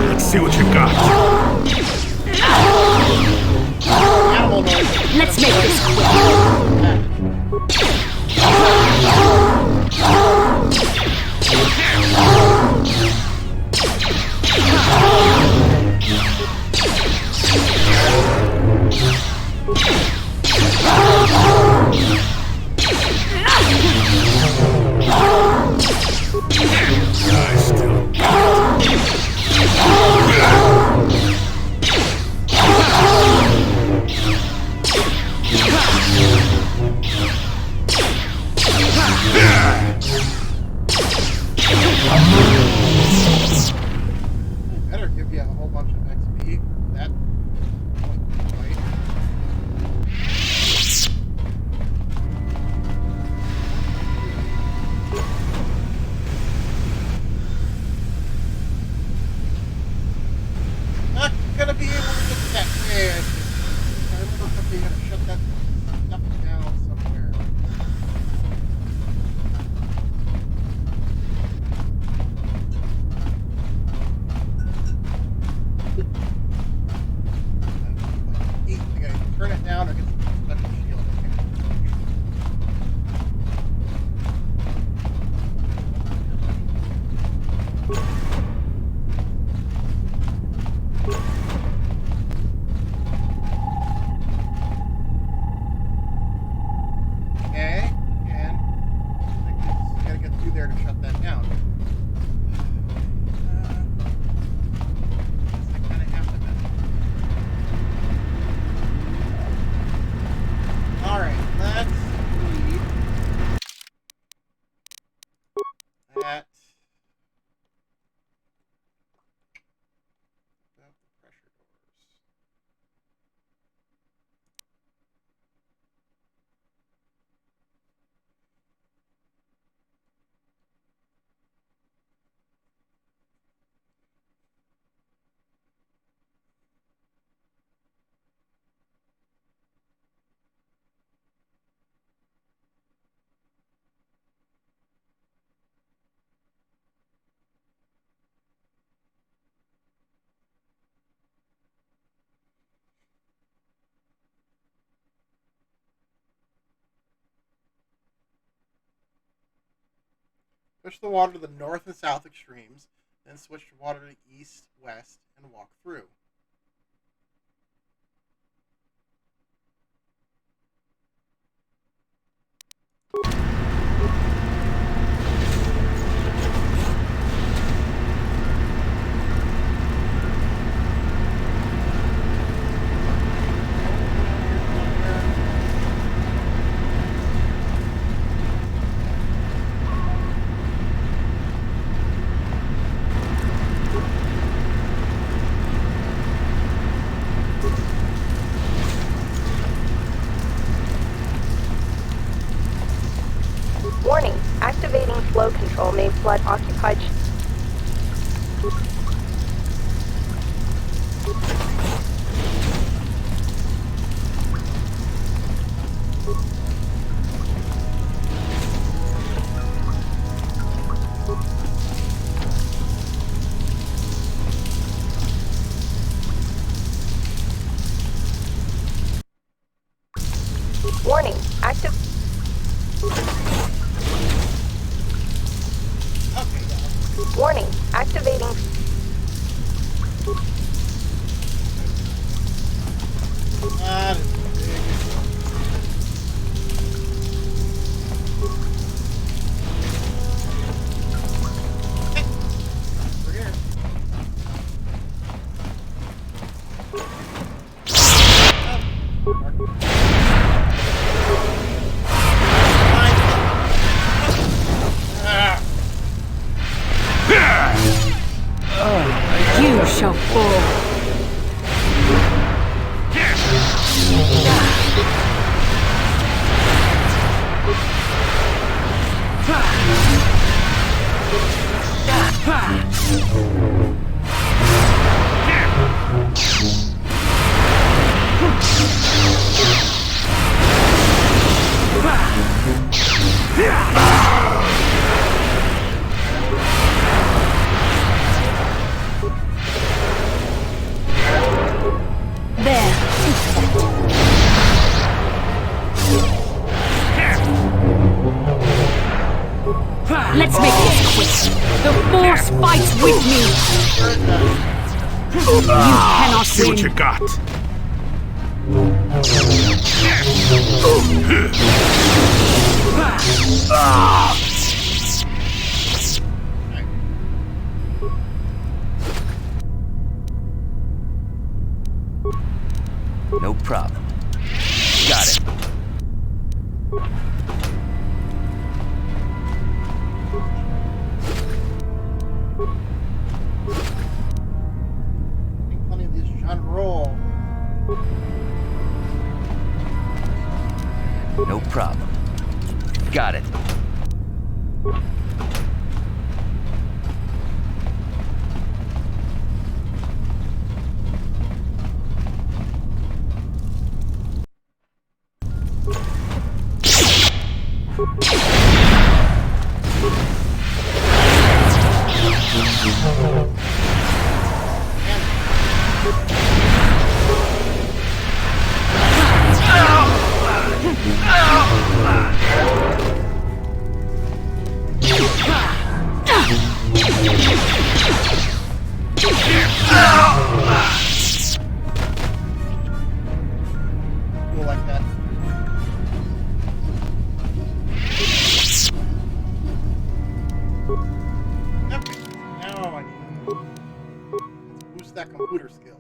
Let's see what you got. Let's make this quick. I still Better give you a whole bunch of XP. That point. Not gonna be able to get that bad. I remember something gonna shut that stuff down somewhere. You gotta turn it down or get some special shield. Okay, and I think you gotta get through there to shut that down. I kinda have to mess. Alright, let's read that. About the pressure doors. Push the water to the north and south extremes, then switch the water to east, west, and walk through. Warning, activating flow control may flood occupied... Warning, active... Warning, activating... That is big. fight with me! You cannot See what win. you got. No problem. Got it. Plenty of these trying to roll. No problem. Got it. Cool like that. Okay, now I need to boost that computer skill.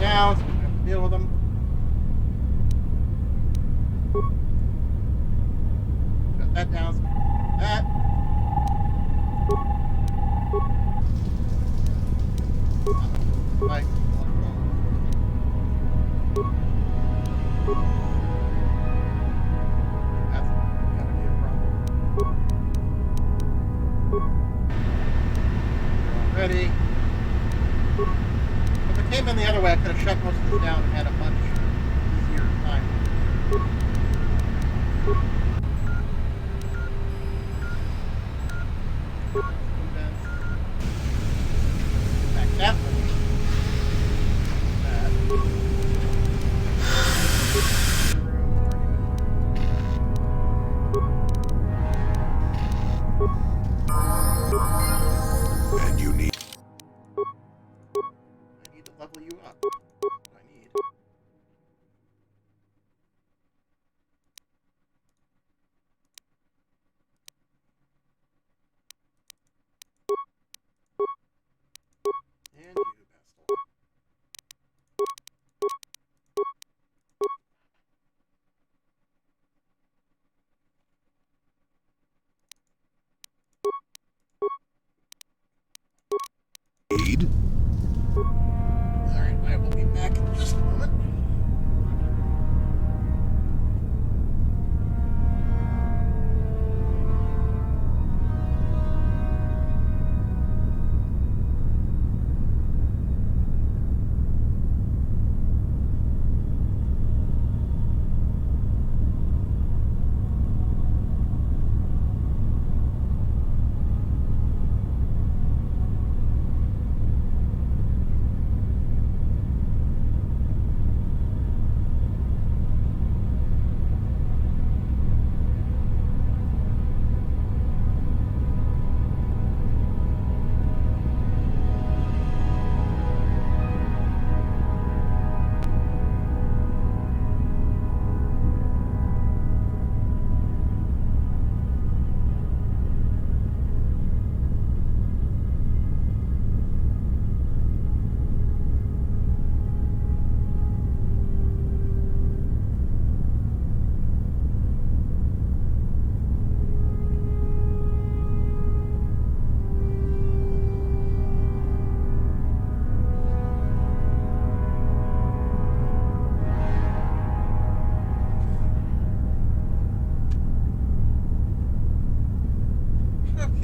Down, so we don't have to deal with them. Got that down, so we can do that. Right. That's gonna be a problem. Ready. If it came in the other way, I could have shut most of this down and had a much easier time.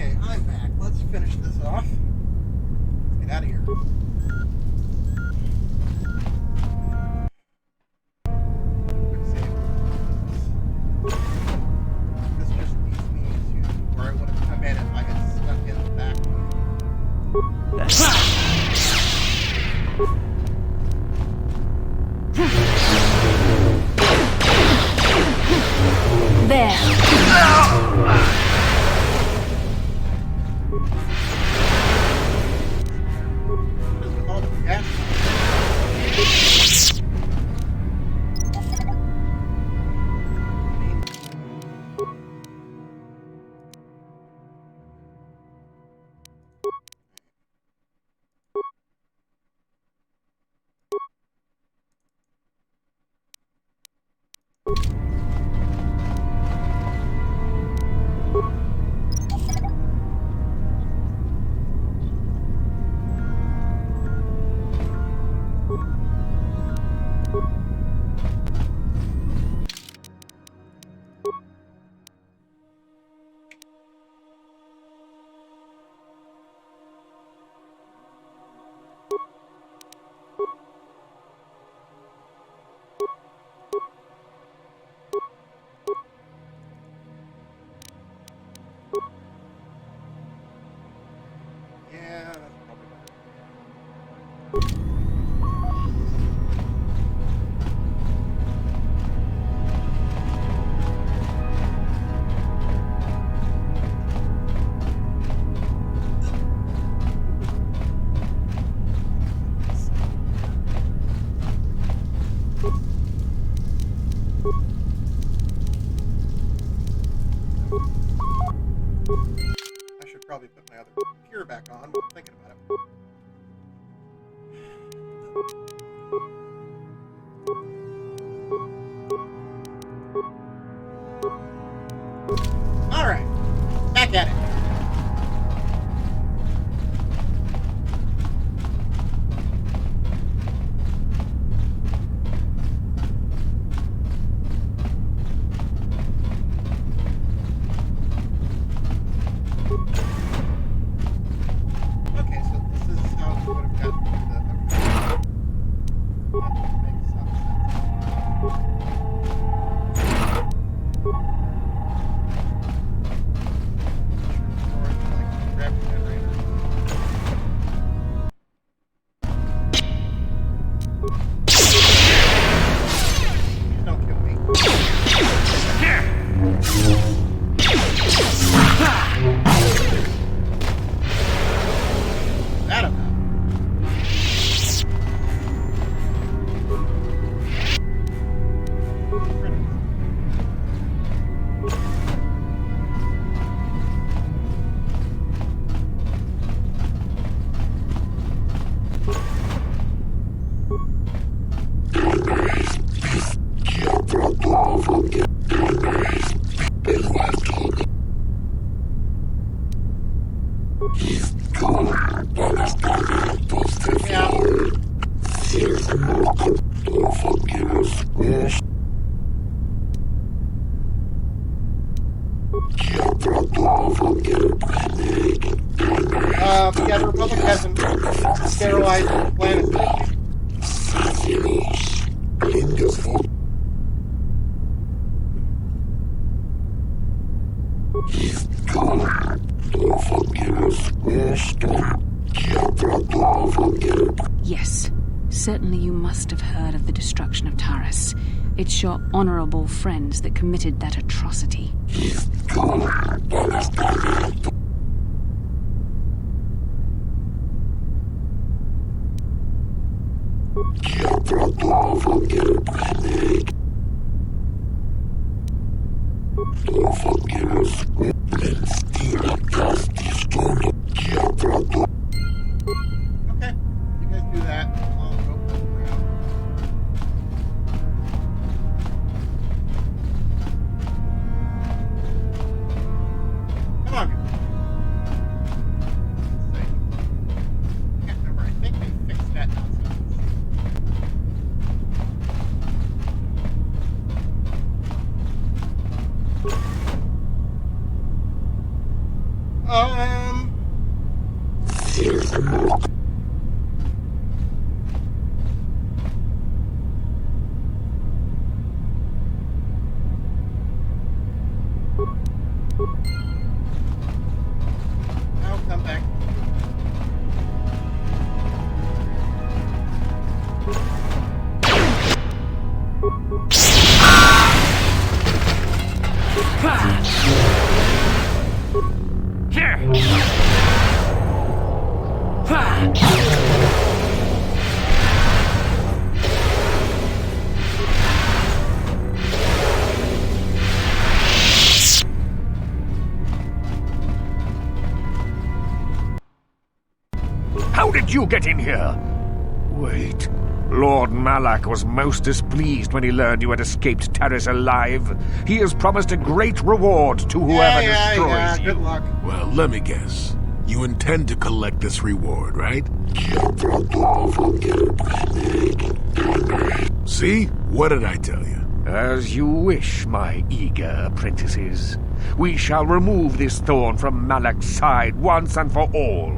Okay, I'm back. Let's finish this off. Let's get out of here. Quick save. This just leads me to where I would have come in if I had snuck in the back. There. Yeah, that's probably better. I should probably put my other computer back on while I'm thinking about it. Alright, back at it. Okay, so this is how we would have gotten to the... That makes some Don't kill me. That about. Yeah, the Republic hasn't sterilized the planet. Yes, certainly you must have heard of the destruction of Taris. It's your honorable friends that committed that atrocity. Okay, you guys do that. I'll go poke around. Come on. Let's see. Can't remember. I think they fixed that nonsense. I'll come back. How did you get in here? Wait. Lord Malak was most displeased when he learned you had escaped Terrace alive. He has promised a great reward to whoever destroys you. Good luck. Well, let me guess. You intend to collect this reward, right? See? What did I tell you? As you wish, my eager apprentices. We shall remove this thorn from Malak's side once and for all.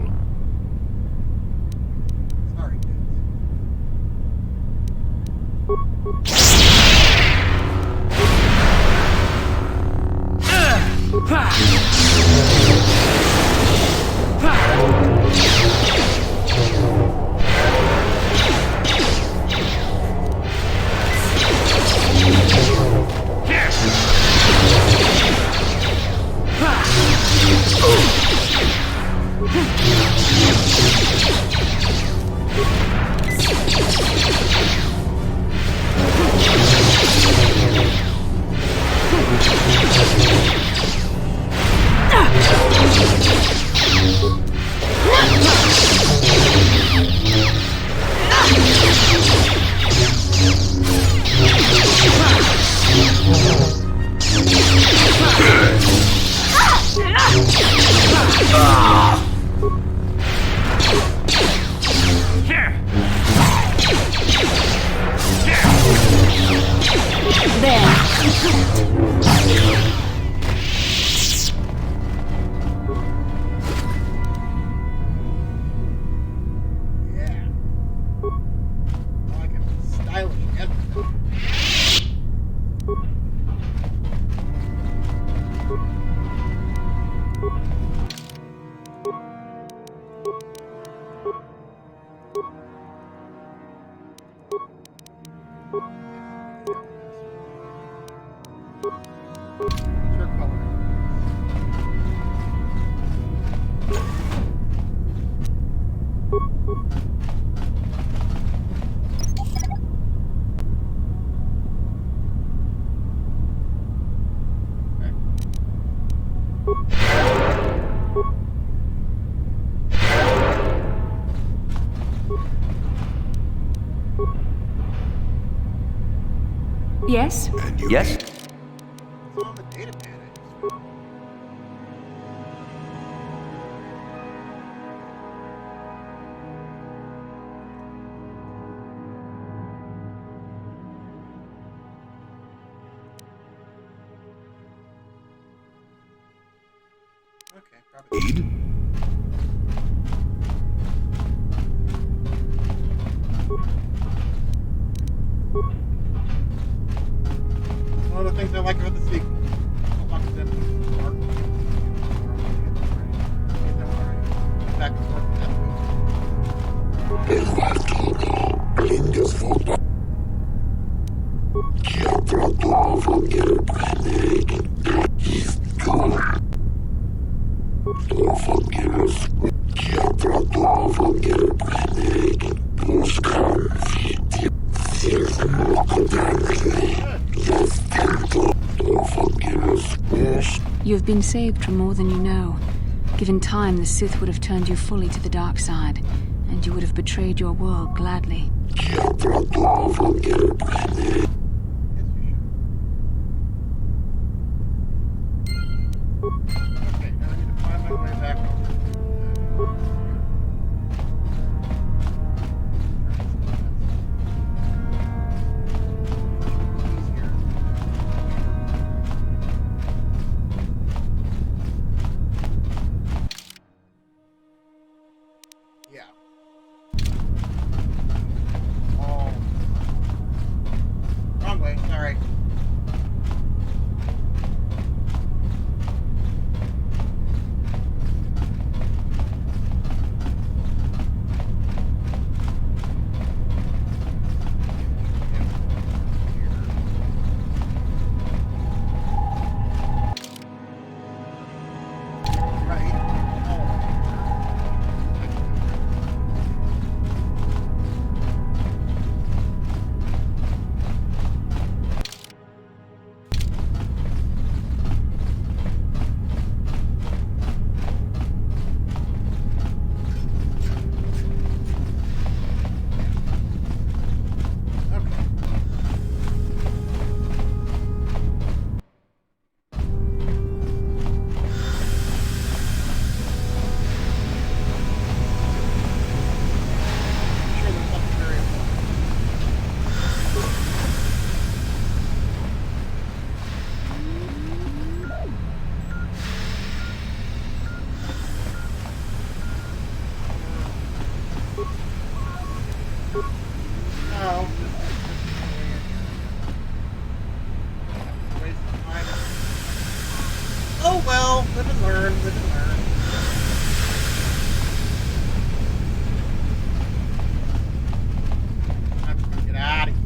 Yes? Yes? Okay, probably. One of the things I like about the sequel. A lot of them are back and forth You have been saved from more than you know. Given time, the Sith would have turned you fully to the dark side, and you would have betrayed your world gladly. Oh well, live and learn, live and learn. I'm just gonna get out of here.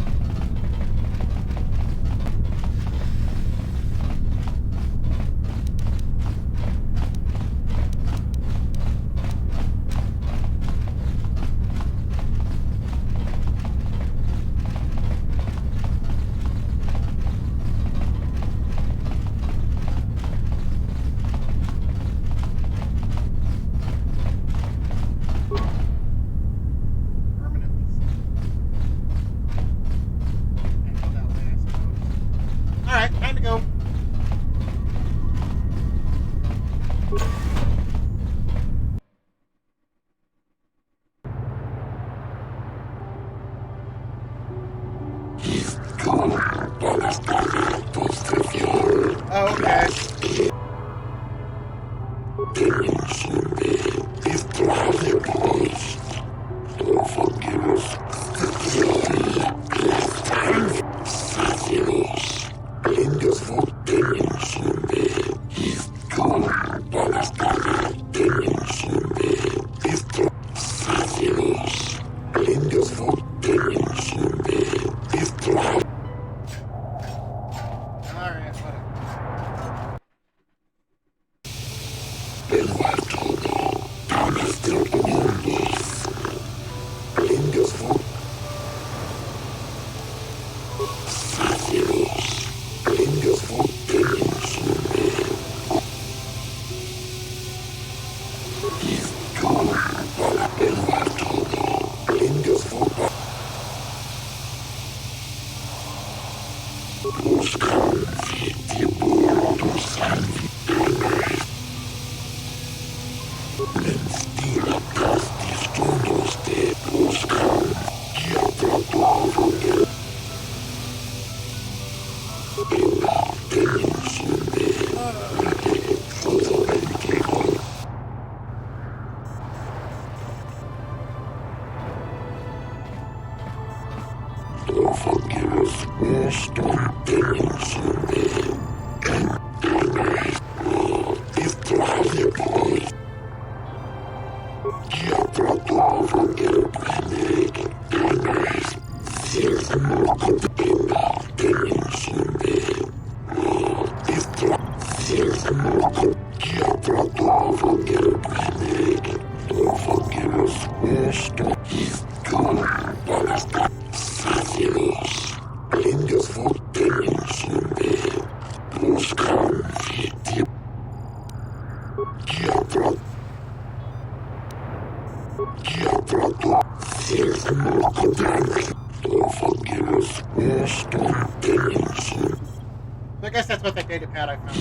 Alright, time to go. Oh, okay. Alright, whatever. I guess that's what that data pad I found.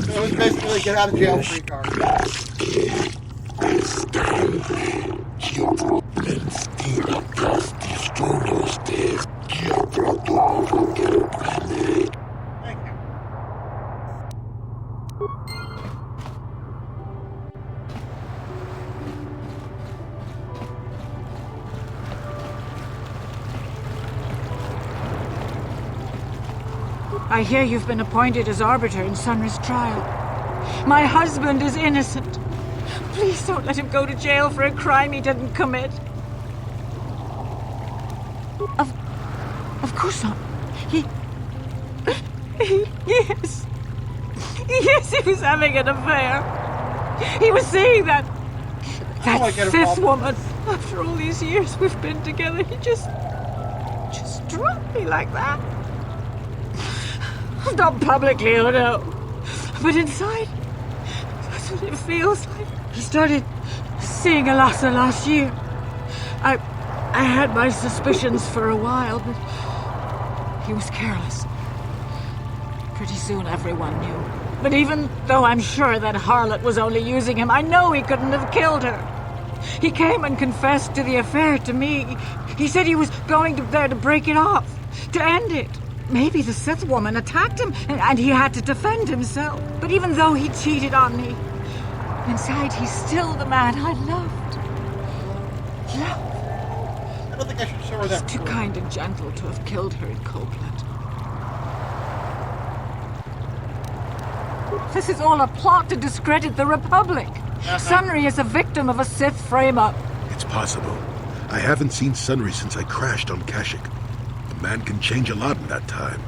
So it was basically get out of jail free card. Thank you. I hear you've been appointed as arbiter in Sunra's trial. My husband is innocent. Please don't let him go to jail for a crime he didn't commit. Of course not. Yes. Yes, he was having an affair. He was saying that fifth woman. After all these years we've been together, he just dropped me like that. Not publicly, oh no. But inside, that's what it feels like. He started seeing Alasa last year. I had my suspicions for a while, but he was careless. Pretty soon everyone knew. But even though I'm sure that harlot was only using him, I know he couldn't have killed her. He came and confessed to the affair to me. He said he was going there to break it off, to end it. Maybe the Sith woman attacked him, and he had to defend himself. But even though he cheated on me, inside he's still the man I loved. think I should show her that. It's too kind and gentle to have killed her in cold blood. This is all a plot to discredit the Republic. Sunry is a victim of a Sith frame-up. It's possible. I haven't seen Sunry since I crashed on Kashyyyk. A man can change a lot in that time.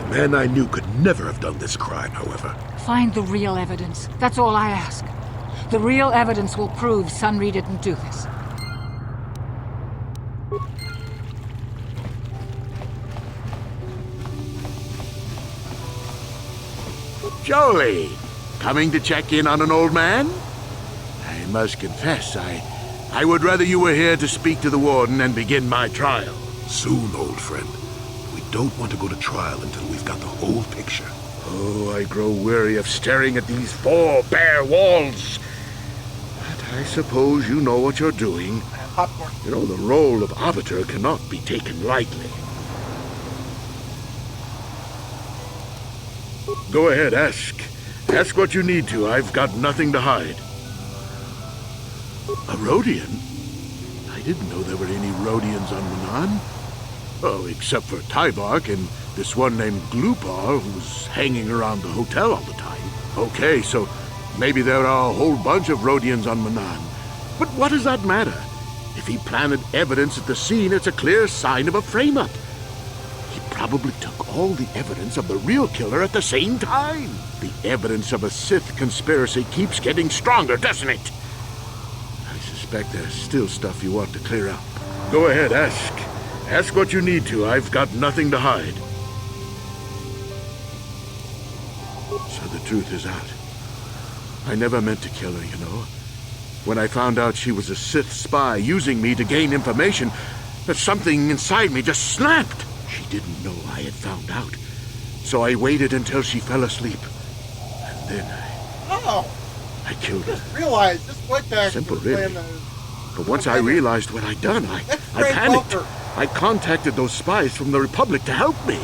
The man I knew could never have done this crime, however. Find the real evidence. That's all I ask. The real evidence will prove Sunry didn't do this. Jolie, coming to check in on an old man? I must confess, I would rather you were here to speak to the warden and begin my trial. Soon, old friend. We don't want to go to trial until we've got the whole picture. Oh, I grow weary of staring at these four bare walls. But I suppose you know what you're doing. Popcorn. You know, the role of arbiter cannot be taken lightly. Go ahead, ask. Ask what you need to. I've got nothing to hide. A Rhodian? I didn't know there were any Rhodians on Manan. Oh, except for Tyvark and this one named Glupar who's hanging around the hotel all the time. Okay, so maybe there are a whole bunch of Rhodians on Manan. But what does that matter? If he planted evidence at the scene, it's a clear sign of a frame-up. He probably took all the evidence of the real killer at the same time. The evidence of a Sith conspiracy keeps getting stronger, doesn't it? I suspect there's still stuff you want to clear up. Go ahead, ask. Ask what you need to. I've got nothing to hide. So the truth is out. I never meant to kill her, you know. When I found out she was a Sith spy using me to gain information, that something inside me just snapped. She didn't know I had found out. So I waited until she fell asleep. And then I killed her. Just realized this voice actor Simple, was really. playing But once I realized what I'd done, I panicked. I contacted those spies from the Republic to help me.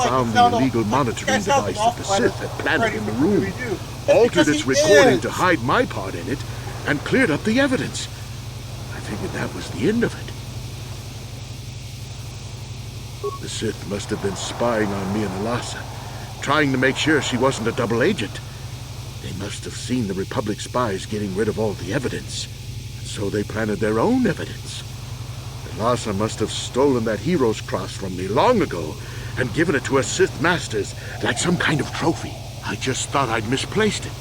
Found the illegal monitoring device that the Sith had planted in the room, altered its recording to hide my part in it, and cleared up the evidence. I figured that was the end of it. The Sith must have been spying on me and Alasa, trying to make sure she wasn't a double agent. They must have seen the Republic spies getting rid of all the evidence, and so they planted their own evidence. Alasa must have stolen that hero's cross from me long ago and given it to her Sith masters like some kind of trophy. I just thought I'd misplaced it.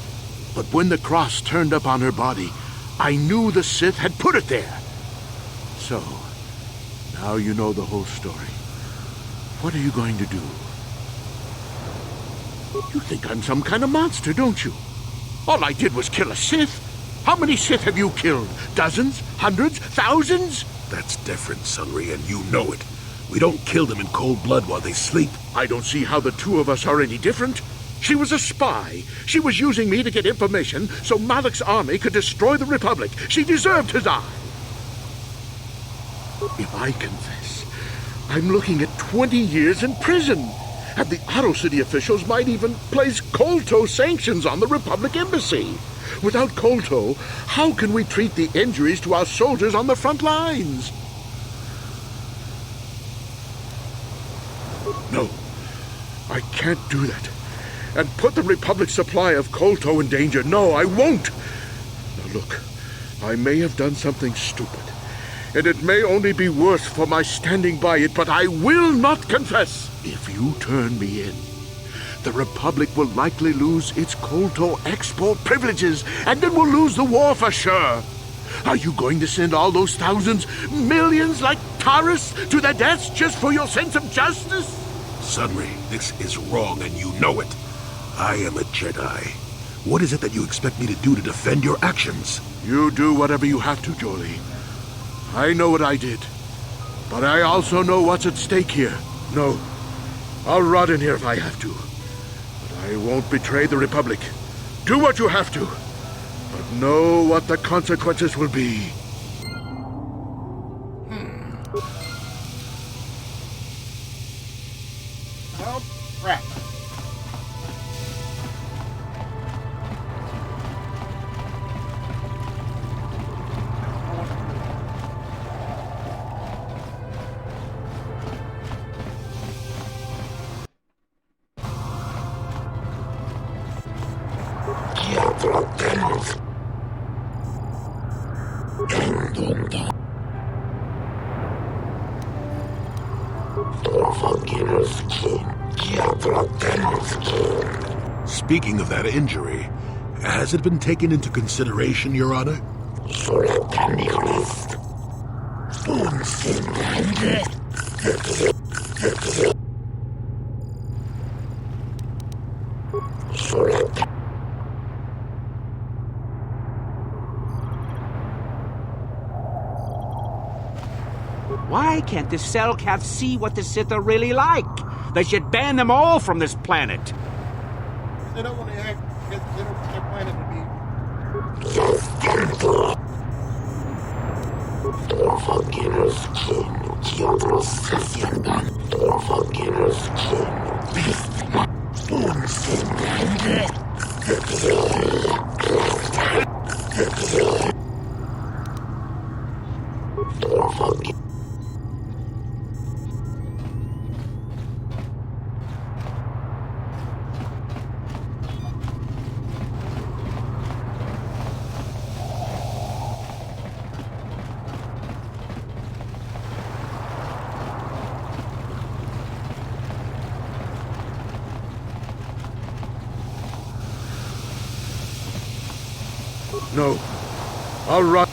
But when the cross turned up on her body, I knew the Sith had put it there. So, now you know the whole story. What are you going to do? You think I'm some kind of monster, don't you? All I did was kill a Sith. How many Sith have you killed? Dozens? Hundreds? Thousands? That's different, Sunry, and you know it. We don't kill them in cold blood while they sleep. I don't see how the two of us are any different. She was a spy. She was using me to get information so Malak's army could destroy the Republic. She deserved his eye. If I confess, I'm looking at 20 years in prison. And the Otto City officials might even place Kolto sanctions on the Republic embassy. Without Kolto, how can we treat the injuries to our soldiers on the front lines? No, I can't do that. And put the Republic's supply of Kolto in danger. No, I won't. Now look, I may have done something stupid, and it may only be worse for my standing by it, but I will not confess. If you turn me in, the Republic will likely lose its Kolto export privileges, and then we'll lose the war for sure. Are you going to send all those thousands, millions like Taurus to their deaths just for your sense of justice? Sunry, this is wrong, and you know it. I am a Jedi. What is it that you expect me to do to defend your actions? You do whatever you have to, Jolie. I know what I did, but I also know what's at stake here. No, I'll rot in here if I have to. But I won't betray the Republic. Do what you have to, but know what the consequences will be. Oh, crap. Speaking of that injury, has it been taken into consideration, Your Honor? Why can't the Cellcath see what the Sith are really like? They should ban them all from this planet. They don't want to act. They don't want their planet to be. No. I'll run.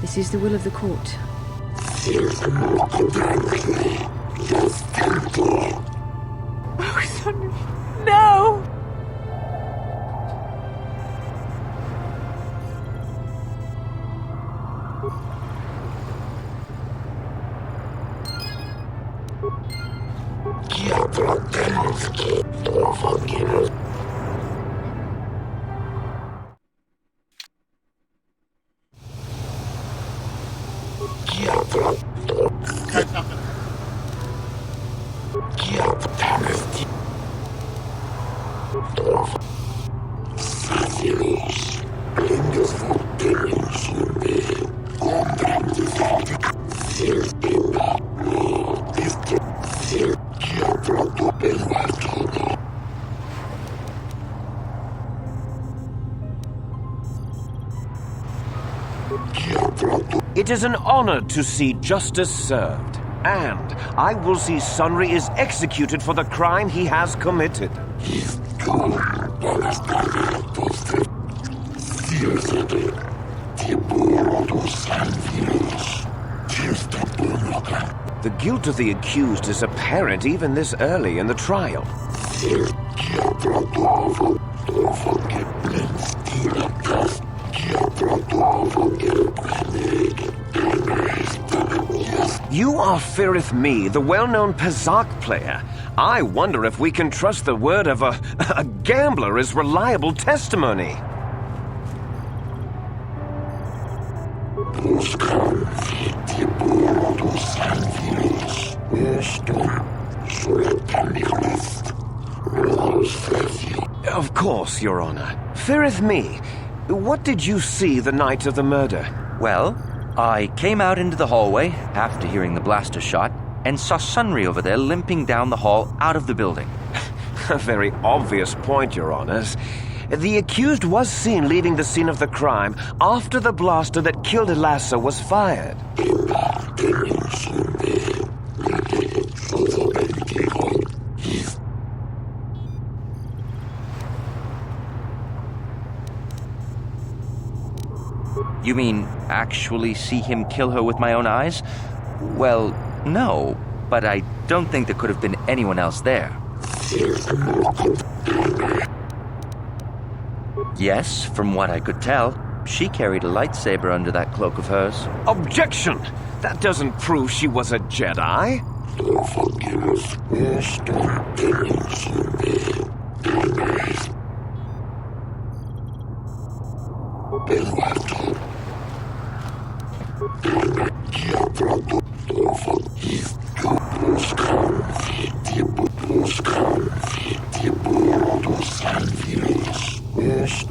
This is the will of the court. Oh, Sunny. No! It is an honor to see justice served, and I will see Sunry is executed for the crime he has committed. The guilt of the accused is apparent even this early in the trial. You are Firith Me, the well-known Pazak player. I wonder if we can trust the word of a gambler as reliable testimony. Of course, Your Honor. Firith Me, what did you see the night of the murder? Well, I came out into the hallway after hearing the blaster shot and saw Sunry over there limping down the hall out of the building. A very obvious point, Your Honors. The accused was seen leaving the scene of the crime after the blaster that killed Elassa was fired. You mean actually see him kill her with my own eyes? Well, no, but I don't think there could have been anyone else there. Yes, from what I could tell, she carried a lightsaber under that cloak of hers. Objection! That doesn't prove she was a Jedi.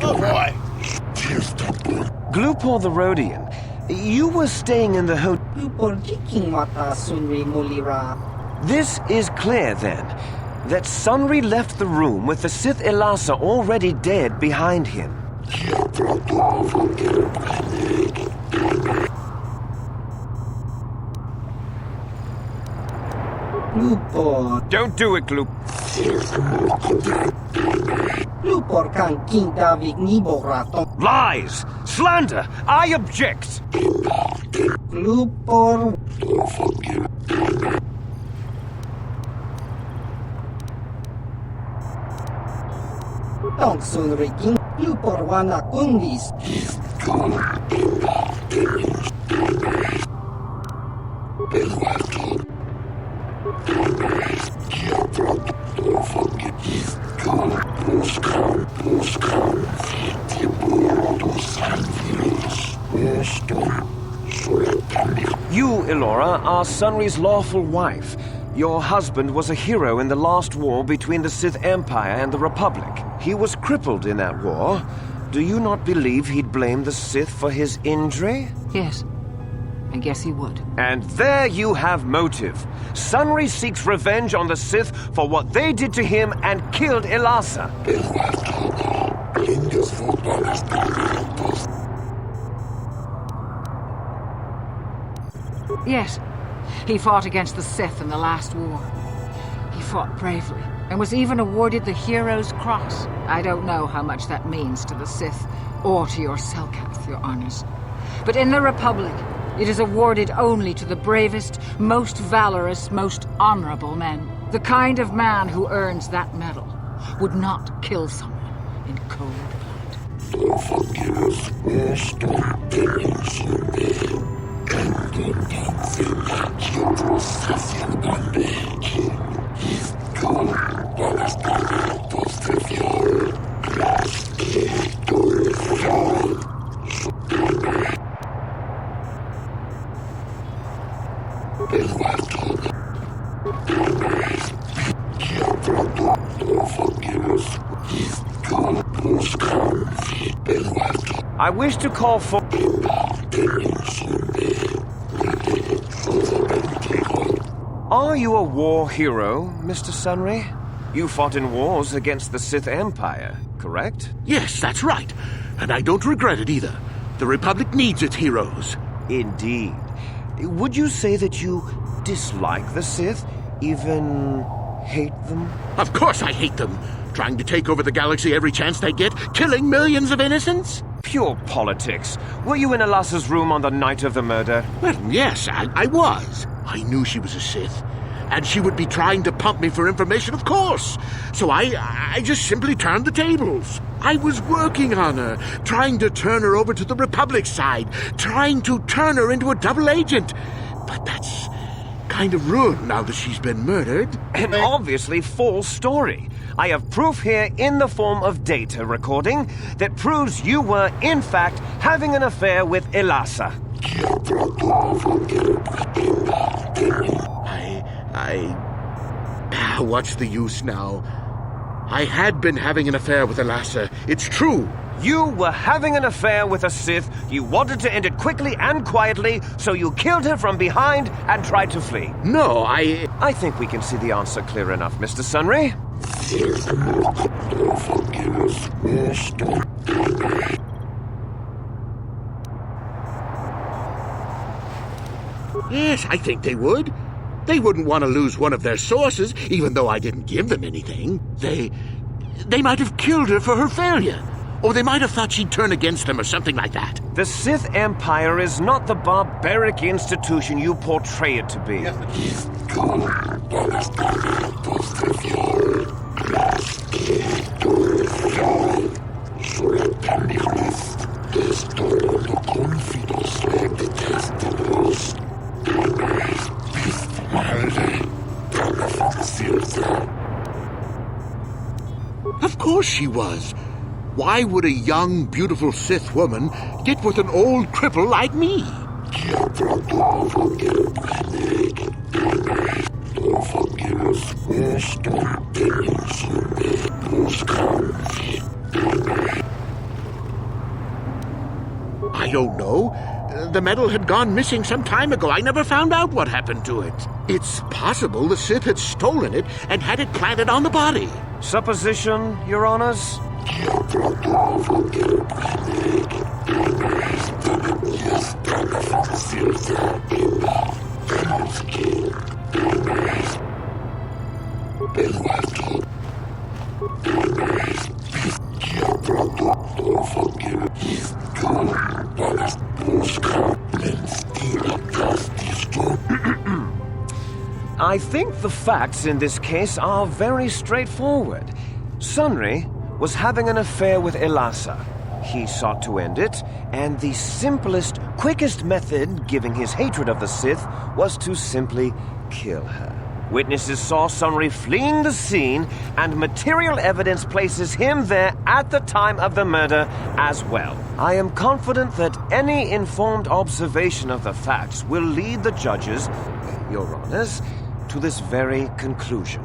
Oh boy! Glupor the Rhodian, you were staying in the hotel. This is clear, then, that Sunri left the room with the Sith Elasa already dead behind him. Glupor. Don't do it, Gloop. Glupor kan kinda vigniborato. Lies! Slander! I object! Glupor. Tong Sunri king. Glupor wana kungis. You, Elora, are Sunri's lawful wife. Your husband was a hero in the last war between the Sith Empire and the Republic. He was crippled in that war. Do you not believe he'd blame the Sith for his injury? Yes. I guess he would. And there you have motive. Sunri seeks revenge on the Sith for what they did to him and killed Elasa. Yes, he fought against the Sith in the last war. He fought bravely and was even awarded the Hero's Cross. I don't know how much that means to the Sith or to your Selkath, your honors. But in the Republic, it is awarded only to the bravest, most valorous, most honorable men. The kind of man who earns that medal would not kill someone in cold I wish to call for... Are you a war hero, Mr. Sunri? You fought in wars against the Sith Empire, correct? Yes, that's right. And I don't regret it either. The Republic needs its heroes. Indeed. Would you say that you dislike the Sith? Even hate them? Of course I hate them. Trying to take over the galaxy every chance they get, killing millions of innocents? Pure politics. Were you in Elasa's room on the night of the murder? Well, yes, I was. I knew she was a Sith. And she would be trying to pump me for information, of course. So I just simply turned the tables. I was working on her, trying to turn her over to the Republic side, trying to turn her into a double agent. But that's kind of ruined now that she's been murdered. An obviously false story. I have proof here in the form of data recording that proves you were, in fact, having an affair with Elasa. What's the use now? I had been having an affair with Elasa. It's true. You were having an affair with a Sith. You wanted to end it quickly and quietly, so you killed her from behind and tried to flee. No, I think we can see the answer clear enough, Mr. Sunri. Yes, I think they would. They wouldn't want to lose one of their sources, even though I didn't give them anything. They might have killed her for her failure. Or they might have thought she'd turn against them or something like that. The Sith Empire is not the barbaric institution you portray it to be. Yes, it is. Of course she was. Why would a young, beautiful Sith woman get with an old cripple like me? I don't know. The medal had gone missing some time ago. I never found out what happened to it. It's possible the Sith had stolen it and had it planted on the body. Supposition, Your Honors? I think the facts in this case are very straightforward. Sunry was having an affair with Elasa. He sought to end it, and the simplest, quickest method, given his hatred of the Sith, was to simply kill her. Witnesses saw Sunry fleeing the scene, and material evidence places him there at the time of the murder as well. I am confident that any informed observation of the facts will lead the judges, Your Honors, to this very conclusion.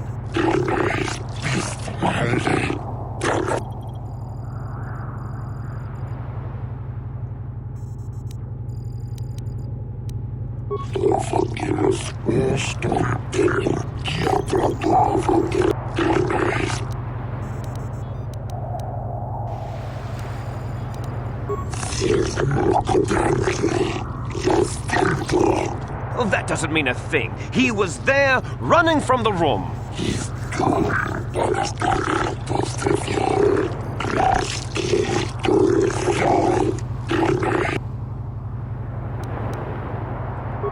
Well, that doesn't mean a thing. He was there, running from the room.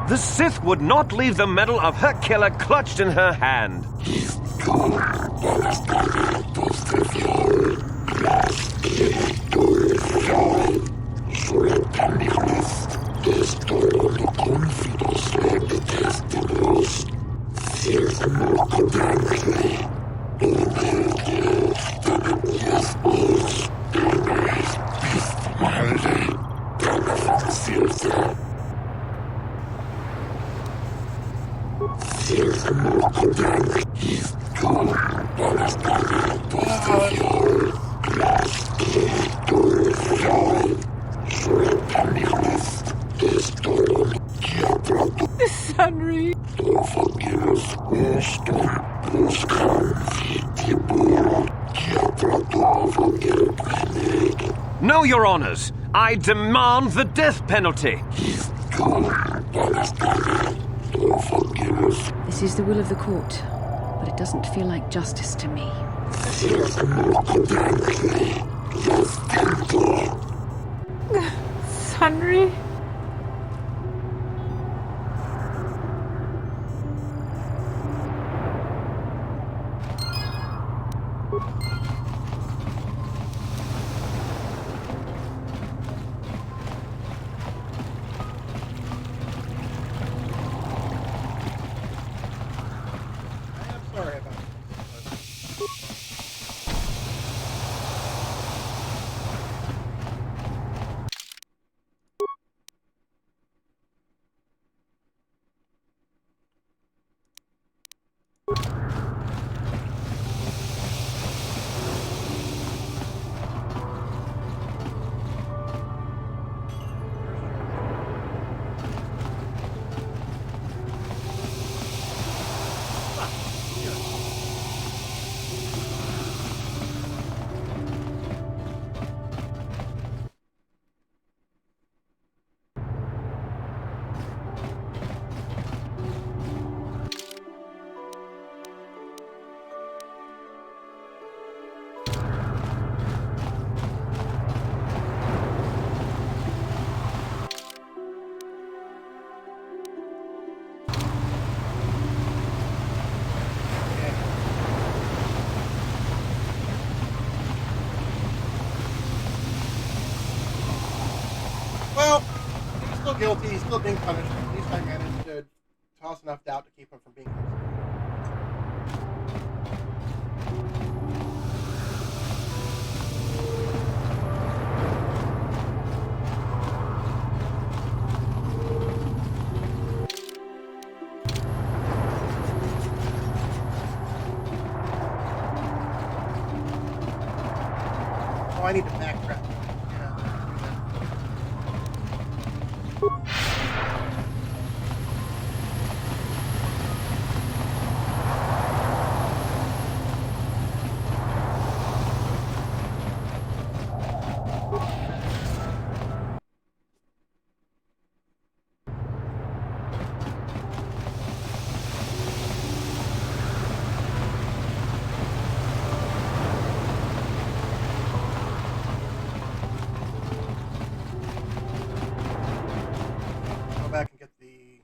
The Sith would not leave the medal of her killer clutched in her hand. Sunry. No, Your Honors. I demand the death penalty. This is the will of the court, but it doesn't feel like justice to me. Sunry. Sorry about still guilty. He's still being punished. At least I managed to toss enough doubt to keep him from being executed. I need to backtrack. Back and get the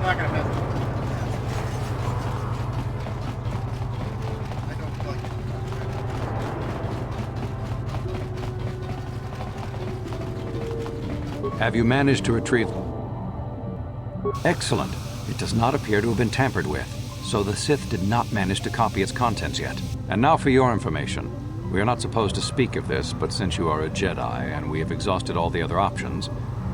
not gonna mess with it. I don't feel like it. Have you managed to retrieve... Excellent. It does not appear to have been tampered with, so the Sith did not manage to copy its contents yet. And now for your information. We are not supposed to speak of this, but since you are a Jedi and we have exhausted all the other options,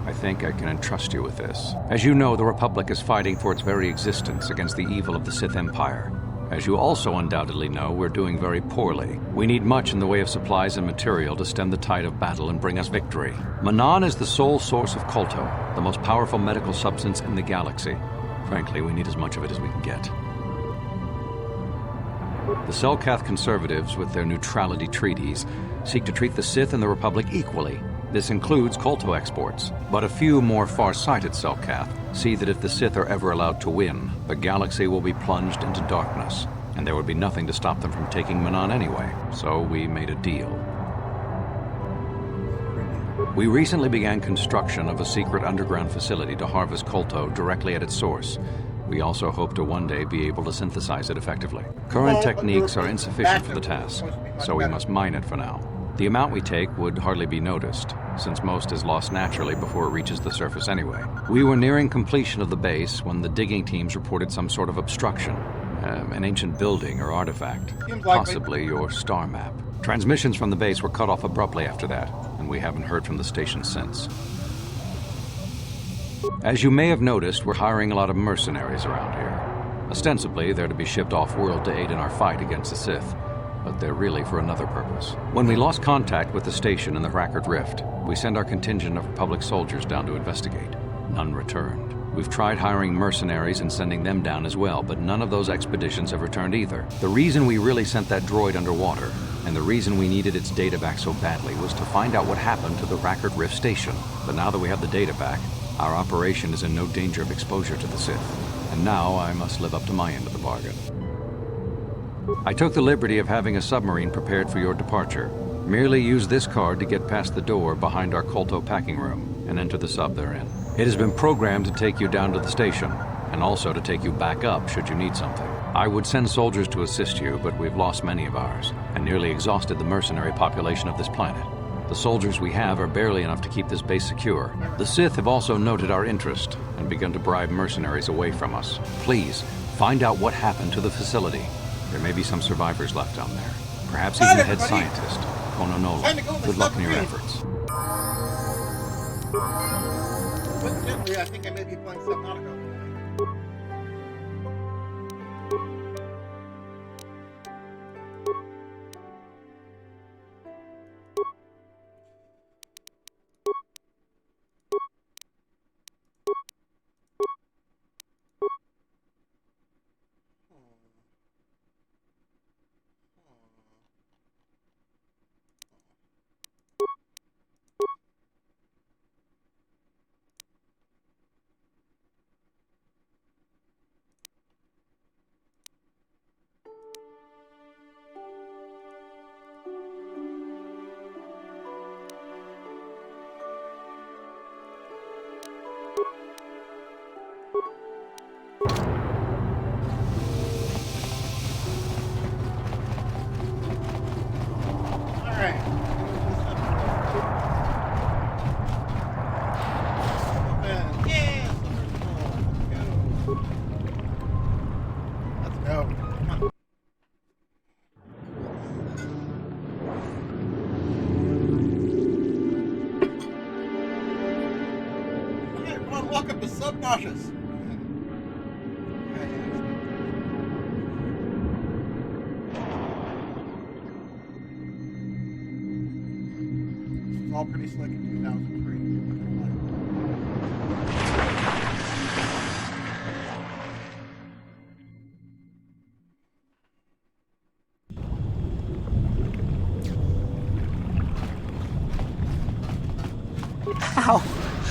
I think I can entrust you with this. As you know, the Republic is fighting for its very existence against the evil of the Sith Empire. As you also undoubtedly know, we're doing very poorly. We need much in the way of supplies and material to stem the tide of battle and bring us victory. Manan is the sole source of Kolto, the most powerful medical substance in the galaxy. Frankly, we need as much of it as we can get. The Selkath conservatives, with their neutrality treaties, seek to treat the Sith and the Republic equally. This includes Kolto exports, but a few more far-sighted Selkath see that if the Sith are ever allowed to win, the galaxy will be plunged into darkness, and there would be nothing to stop them from taking Manan anyway, so we made a deal. We recently began construction of a secret underground facility to harvest Kolto directly at its source. We also hope to one day be able to synthesize it effectively. Current techniques are insufficient for the task, so we must mine it for now. The amount we take would hardly be noticed, since most is lost naturally before it reaches the surface anyway. We were nearing completion of the base when the digging teams reported some sort of obstruction. An ancient building or artifact, possibly your star map. Transmissions from the base were cut off abruptly after that, and we haven't heard from the station since. As you may have noticed, we're hiring a lot of mercenaries around here. Ostensibly, they're to be shipped off-world to aid in our fight against the Sith, but they're really for another purpose. When we lost contact with the station in the Rackard Rift, we sent our contingent of Republic soldiers down to investigate. None returned. We've tried hiring mercenaries and sending them down as well, but none of those expeditions have returned either. The reason we really sent that droid underwater, and the reason we needed its data back so badly, was to find out what happened to the Rackard Rift station. But now that we have the data back, our operation is in no danger of exposure to the Sith. and now I must live up to my end of the bargain. I took the liberty of having a submarine prepared for your departure. Merely use this card to get past the door behind our Kolto packing room and enter the sub therein. It has been programmed to take you down to the station, and also to take you back up should you need something. I would send soldiers to assist you, but we've lost many of ours, and nearly exhausted the mercenary population of this planet. The soldiers we have are barely enough to keep this base secure. The Sith have also noted our interest, and begun to bribe mercenaries away from us. Please, find out what happened to the facility. There may be some survivors left down there. Perhaps even the head scientist, Kono Nola. Good luck in your efforts. Coincidentally, I think I may be playing Subnautica. Welcome to Subnautica. This was all pretty slick in 2003.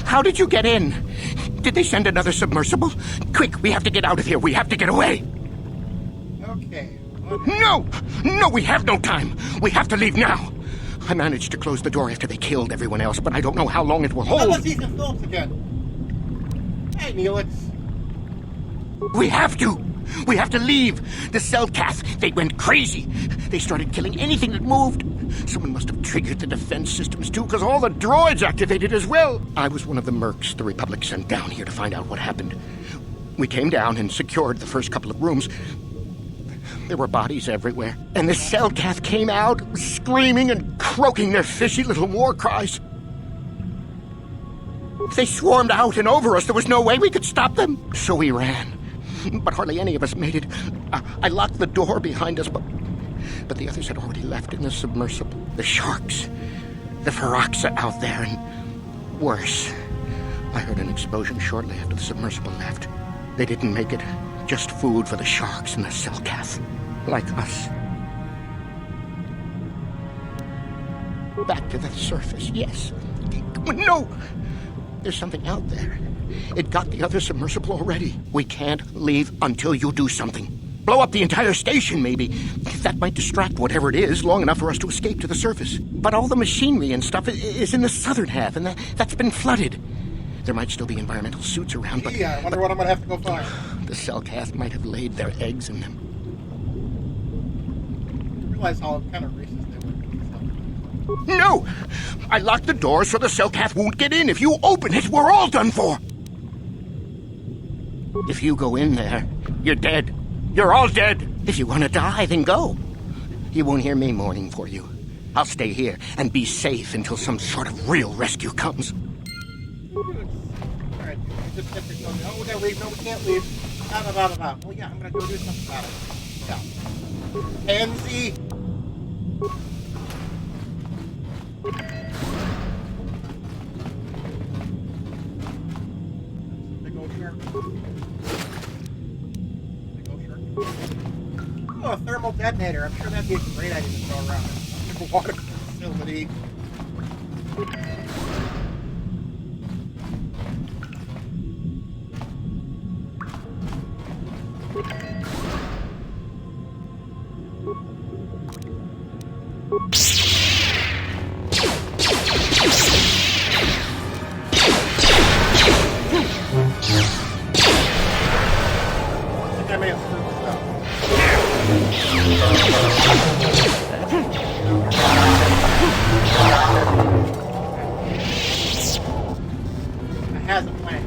How did you get in? Did they send another submersible? Quick, we have to get out of here. We have to get away. Okay. No! No, we have no time. We have to leave now. I managed to close the door after they killed everyone else, but I don't know how long it will hold. Let's see the films again. Hey, Neelix. We have to. We have to leave. The Cellcath, they went crazy. They started killing anything that moved. Someone must have triggered the defense systems too, because all the droids activated as well. I was one of the mercs the Republic sent down here to find out what happened. We came down and secured the first couple of rooms. There were bodies everywhere. And the Cellcath came out, screaming and croaking their fishy little war cries. They swarmed out and over us. There was no way we could stop them. So we ran. But hardly any of us made it. I locked the door behind us, but the others had already left in the submersible. The sharks, the Feroxa out there, and worse. I heard an explosion shortly after the submersible left. They didn't make it. Just food for the sharks and the Cellcath. Like us. Back to the surface, yes. No! There's something out there. It got the other submersible already. We can't leave until you do something. Blow up the entire station, maybe. That might distract whatever it is long enough for us to escape to the surface. But all the machinery and stuff is in the southern half, and that's been flooded. There might still be environmental suits around, but... Yeah, I wonder what I'm gonna have to go find. The Cellcath might have laid their eggs in them. I realize how kind of racist they were. No! I locked the door so the Cellcath won't get in. If you open it, we're all done for. If you go in there, you're dead. You're all dead. If you want to die, then go. You won't hear me mourning for you. I'll stay here and be safe until some sort of real rescue comes. Alright, just kept it going. Oh, we gotta leave. No, we can't leave. Well, yeah, I'm gonna go do something about it. Yeah. Pansy! Big old shark. Oh, a thermal detonator. I'm sure that'd be a great idea to throw around a water facility. I may have screwed this up. I has a plan.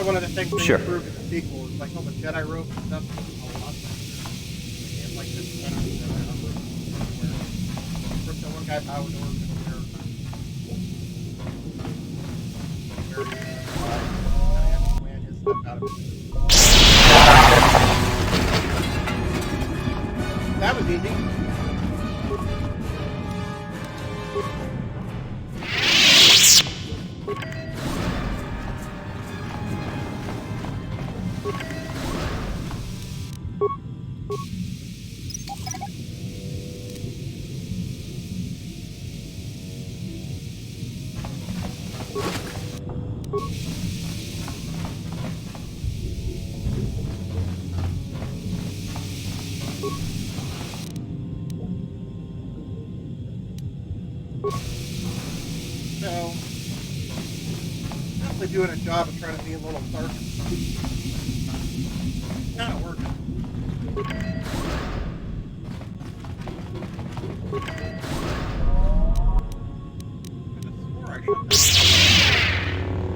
One of the things they improved in the sequel is like all the Jedi robes and stuff. A lot better. And like this Jedi robe, where first that one guy bowed over to there. Very his stuff out of it. That was easy. So, definitely doing a job of trying to be a little dark. Kind of working. I swore I shut that.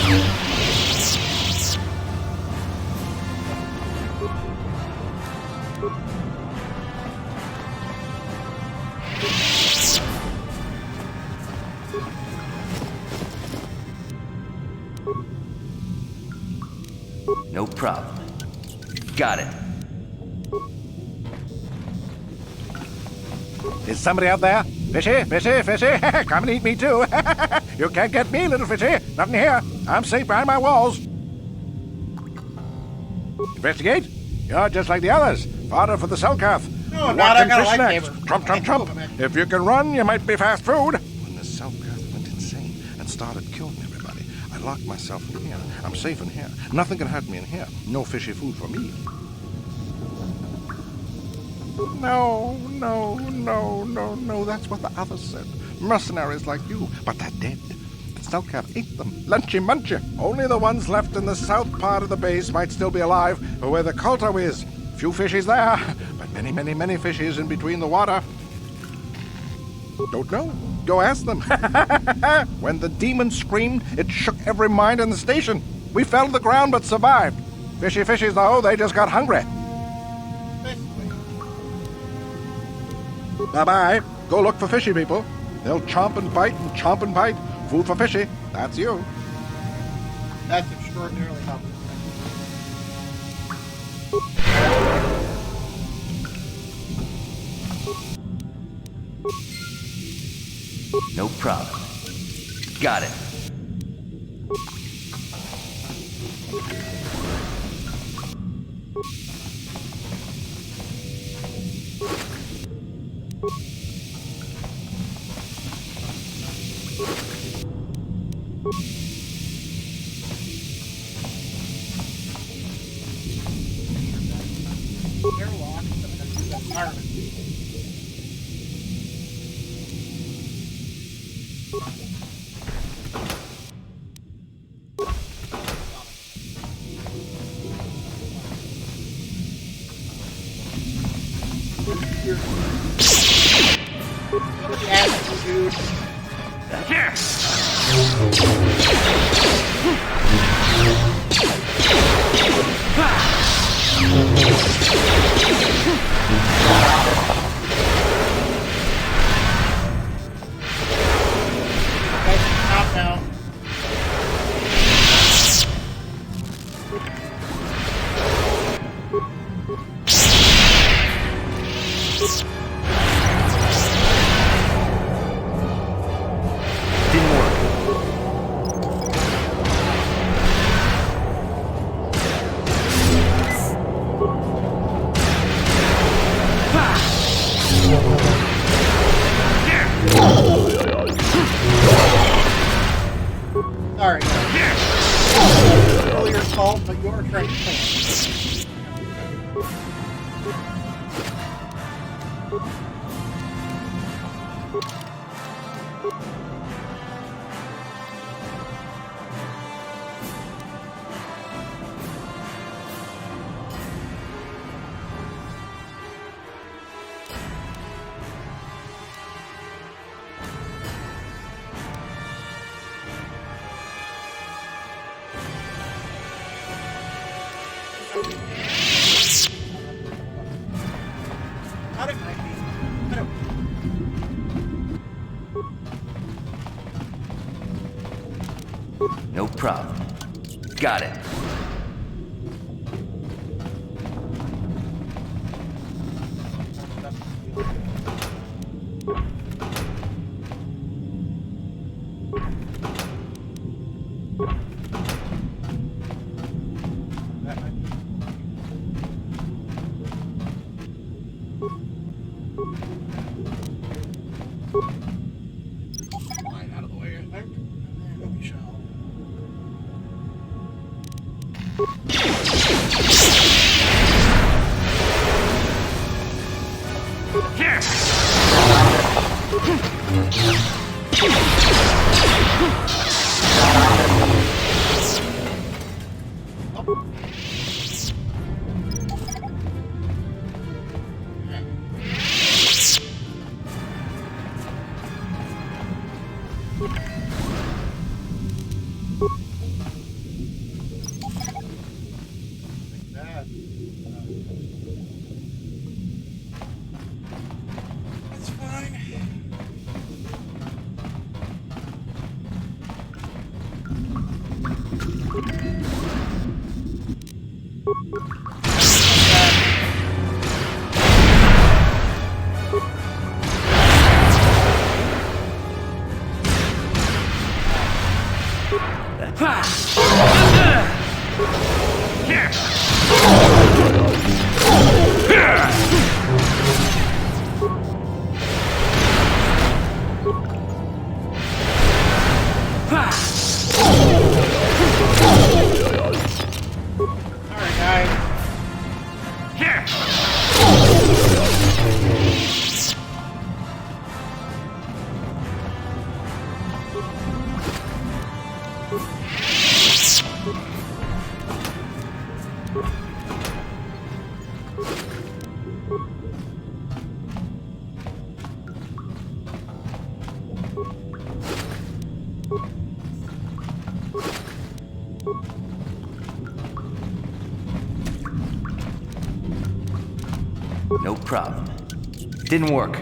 No problem. Got it. Is somebody out there? Fishy, fishy, fishy. Come and eat me too. You can't get me, little fishy. Nothing here. I'm safe behind my walls. Investigate? You're just like the others. Fodder for the Selkath. No, What not. I can got a fish lightsaber. next? Trump, trump, trump. If you can run, you might be fast food. When the Selkath went insane and started killing everybody, I locked myself in here. I'm safe in here. Nothing can hurt me in here. No fishy food for me. No. That's what the others said. Mercenaries like you, but they're dead. The Selkath ate them. Lunchy munchy. Only the ones left in the south part of the base might still be alive, or where the Kotor is. Few fishies there, but many, many, many fishies in between the water. Don't know. Go ask them. When the demon screamed, it shook every mind in the station. We fell to the ground but survived. Fishy fishies, though, they just got hungry. Bye-bye. Go look for fishy people. They'll chomp and bite and chomp and bite. Food for fishy. That's you. That's extraordinarily helpful. No problem. Got it. They're locked. Environment. Sorry. All your fault, but you're trying to No problem. Got it. Line out of the way, I think. And we shall. No problem. Didn't work.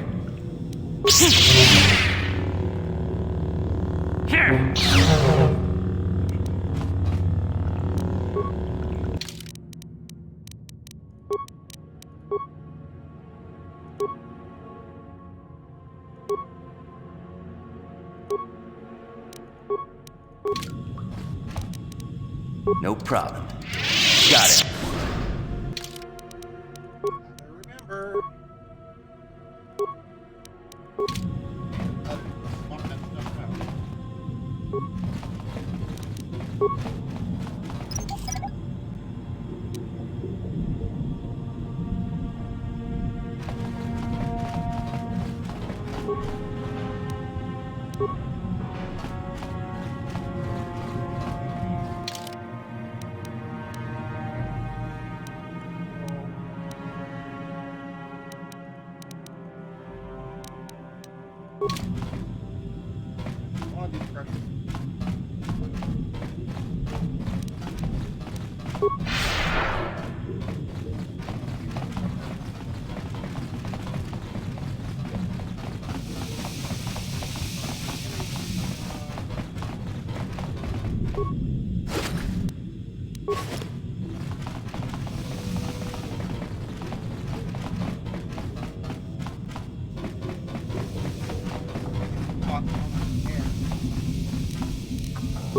No problem. Got it. Remember.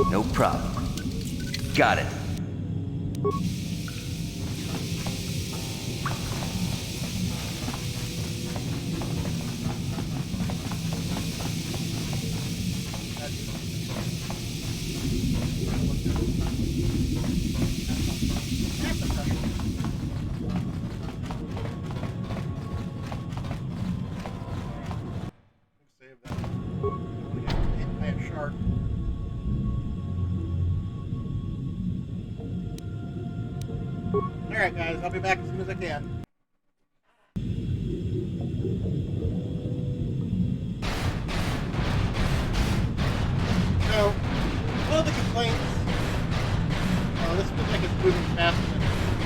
No problem. Got it. Alright guys, I'll be back as soon as I can. So, one of the complaints, this feels like it's moving faster than it should.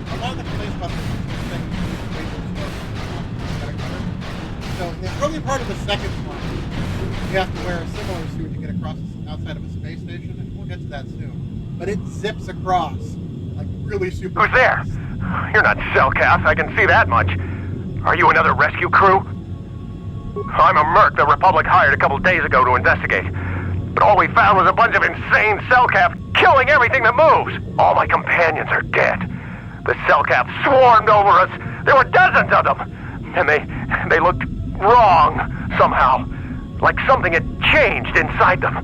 A lot of the complaints about this thing is way too slow. So, in the early part of the second one, you have to wear a similar suit to get across outside of a space station, and we'll get to that soon. But it zips across, like really super Who's there? fast. You're not Cellcath, I can see that much. Are you another rescue crew? I'm a merc the Republic hired a couple days ago to investigate. But all we found was a bunch of insane Cellcath killing everything that moves. All my companions are dead. The Cellcath swarmed over us. There were dozens of them. And they looked wrong, somehow. Like something had changed inside them.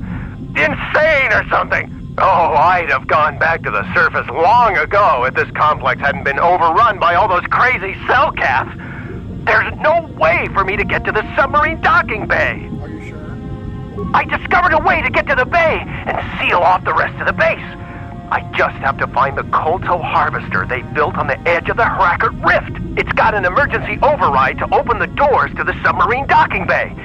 Insane or something. Oh, I'd have gone back to the surface long ago if this complex hadn't been overrun by all those crazy Cellcaths. There's no way for me to get to the submarine docking bay. Are you sure? I discovered a way to get to the bay and seal off the rest of the base. I just have to find the Kolto harvester they built on the edge of the Hrackert Rift. It's got an emergency override to open the doors to the submarine docking bay.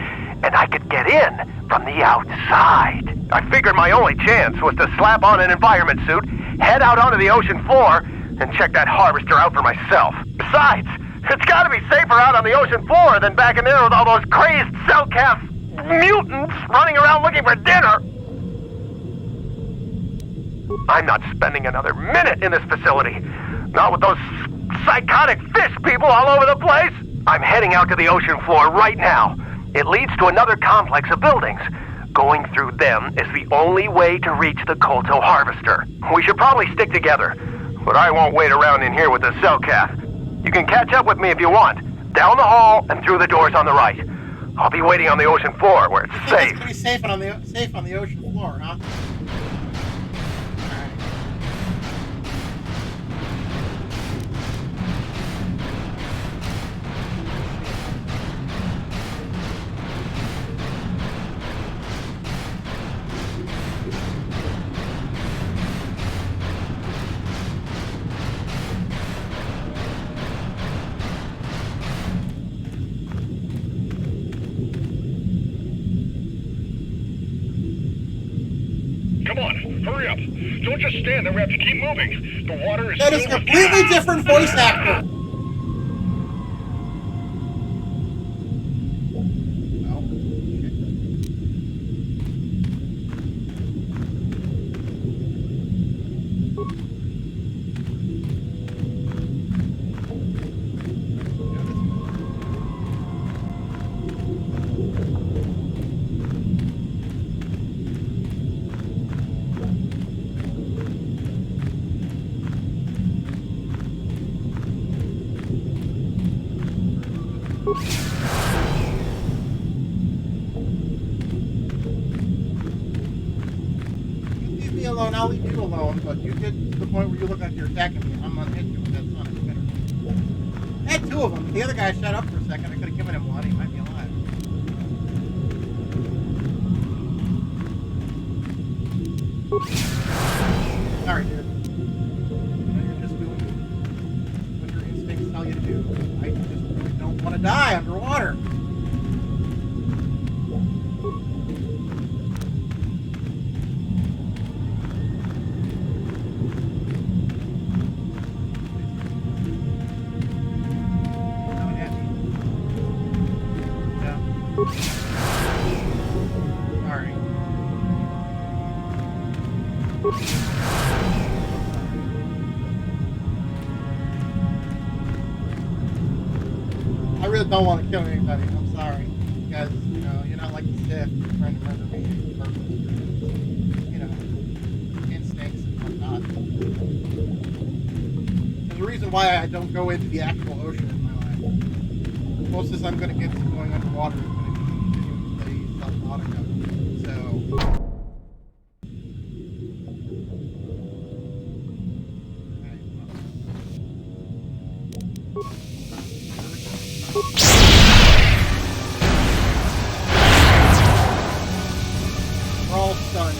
And I could get in from the outside. I figured my only chance was to slap on an environment suit, head out onto the ocean floor, and check that harvester out for myself. Besides, it's gotta be safer out on the ocean floor than back in there with all those crazed Cellcath mutants running around looking for dinner. I'm not spending another minute in this facility. Not with those psychotic fish people all over the place. I'm heading out to the ocean floor right now. It leads to another complex of buildings. Going through them is the only way to reach the Kolto Harvester. We should probably stick together, but I won't wait around in here with the Cellcath. You can catch up with me if you want. Down the hall and through the doors on the right. I'll be waiting on the ocean floor where it's safe. It's gonna be safe on the ocean floor, huh? Come on, hurry up. Don't just stand there, we have to keep moving. The water is That is a completely different voice actor. Leave me alone, I'll leave you alone, but you get to the point where you look like you're attacking me. I'm gonna hit you with that sonic spinner. I had two of them. The other guy shut up for a second. I could have given him one. He might be alive. Sorry, dude. You're just doing what your instincts tell you to do. I just really don't want to die underwater. Sorry. I really don't want to kill anybody. I'm sorry. Because, you know, you're not like the Sith. You're trying to murder me for purpose. You know, instincts and whatnot. There's a reason why I don't go into the actual ocean in my life. The closest I'm going to get to going underwater is going to be continuing to play Subnautica. So... We're all stunned.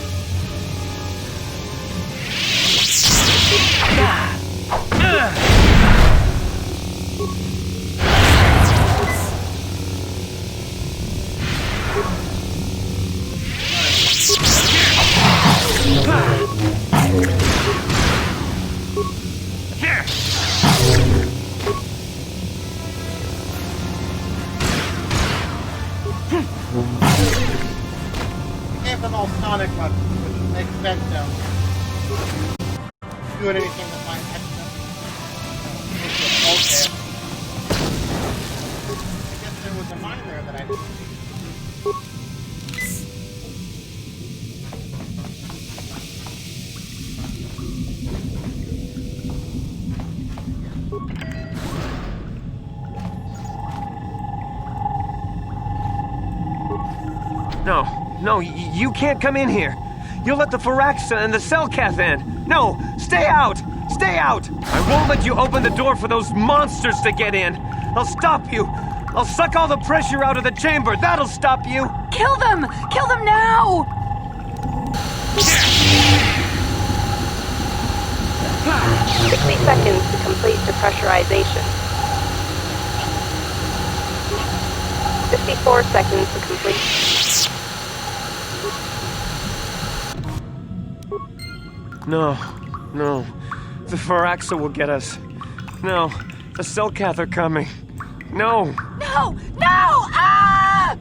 Gave them all sonic weapons, which makes sense now. Doing anything that might accidentally make you a bulkhead. I guess there was a mine there that I didn't see. No, you can't come in here. You'll let the Firaxa and the Cellcath in. No, stay out! Stay out! I won't let you open the door for those monsters to get in. I'll stop you. I'll suck all the pressure out of the chamber. That'll stop you. Kill them! Kill them now! 60 seconds to complete depressurization. 54 seconds to complete. No. The Firaxa will get us. No, the Cellcath are coming. No! No! Ah!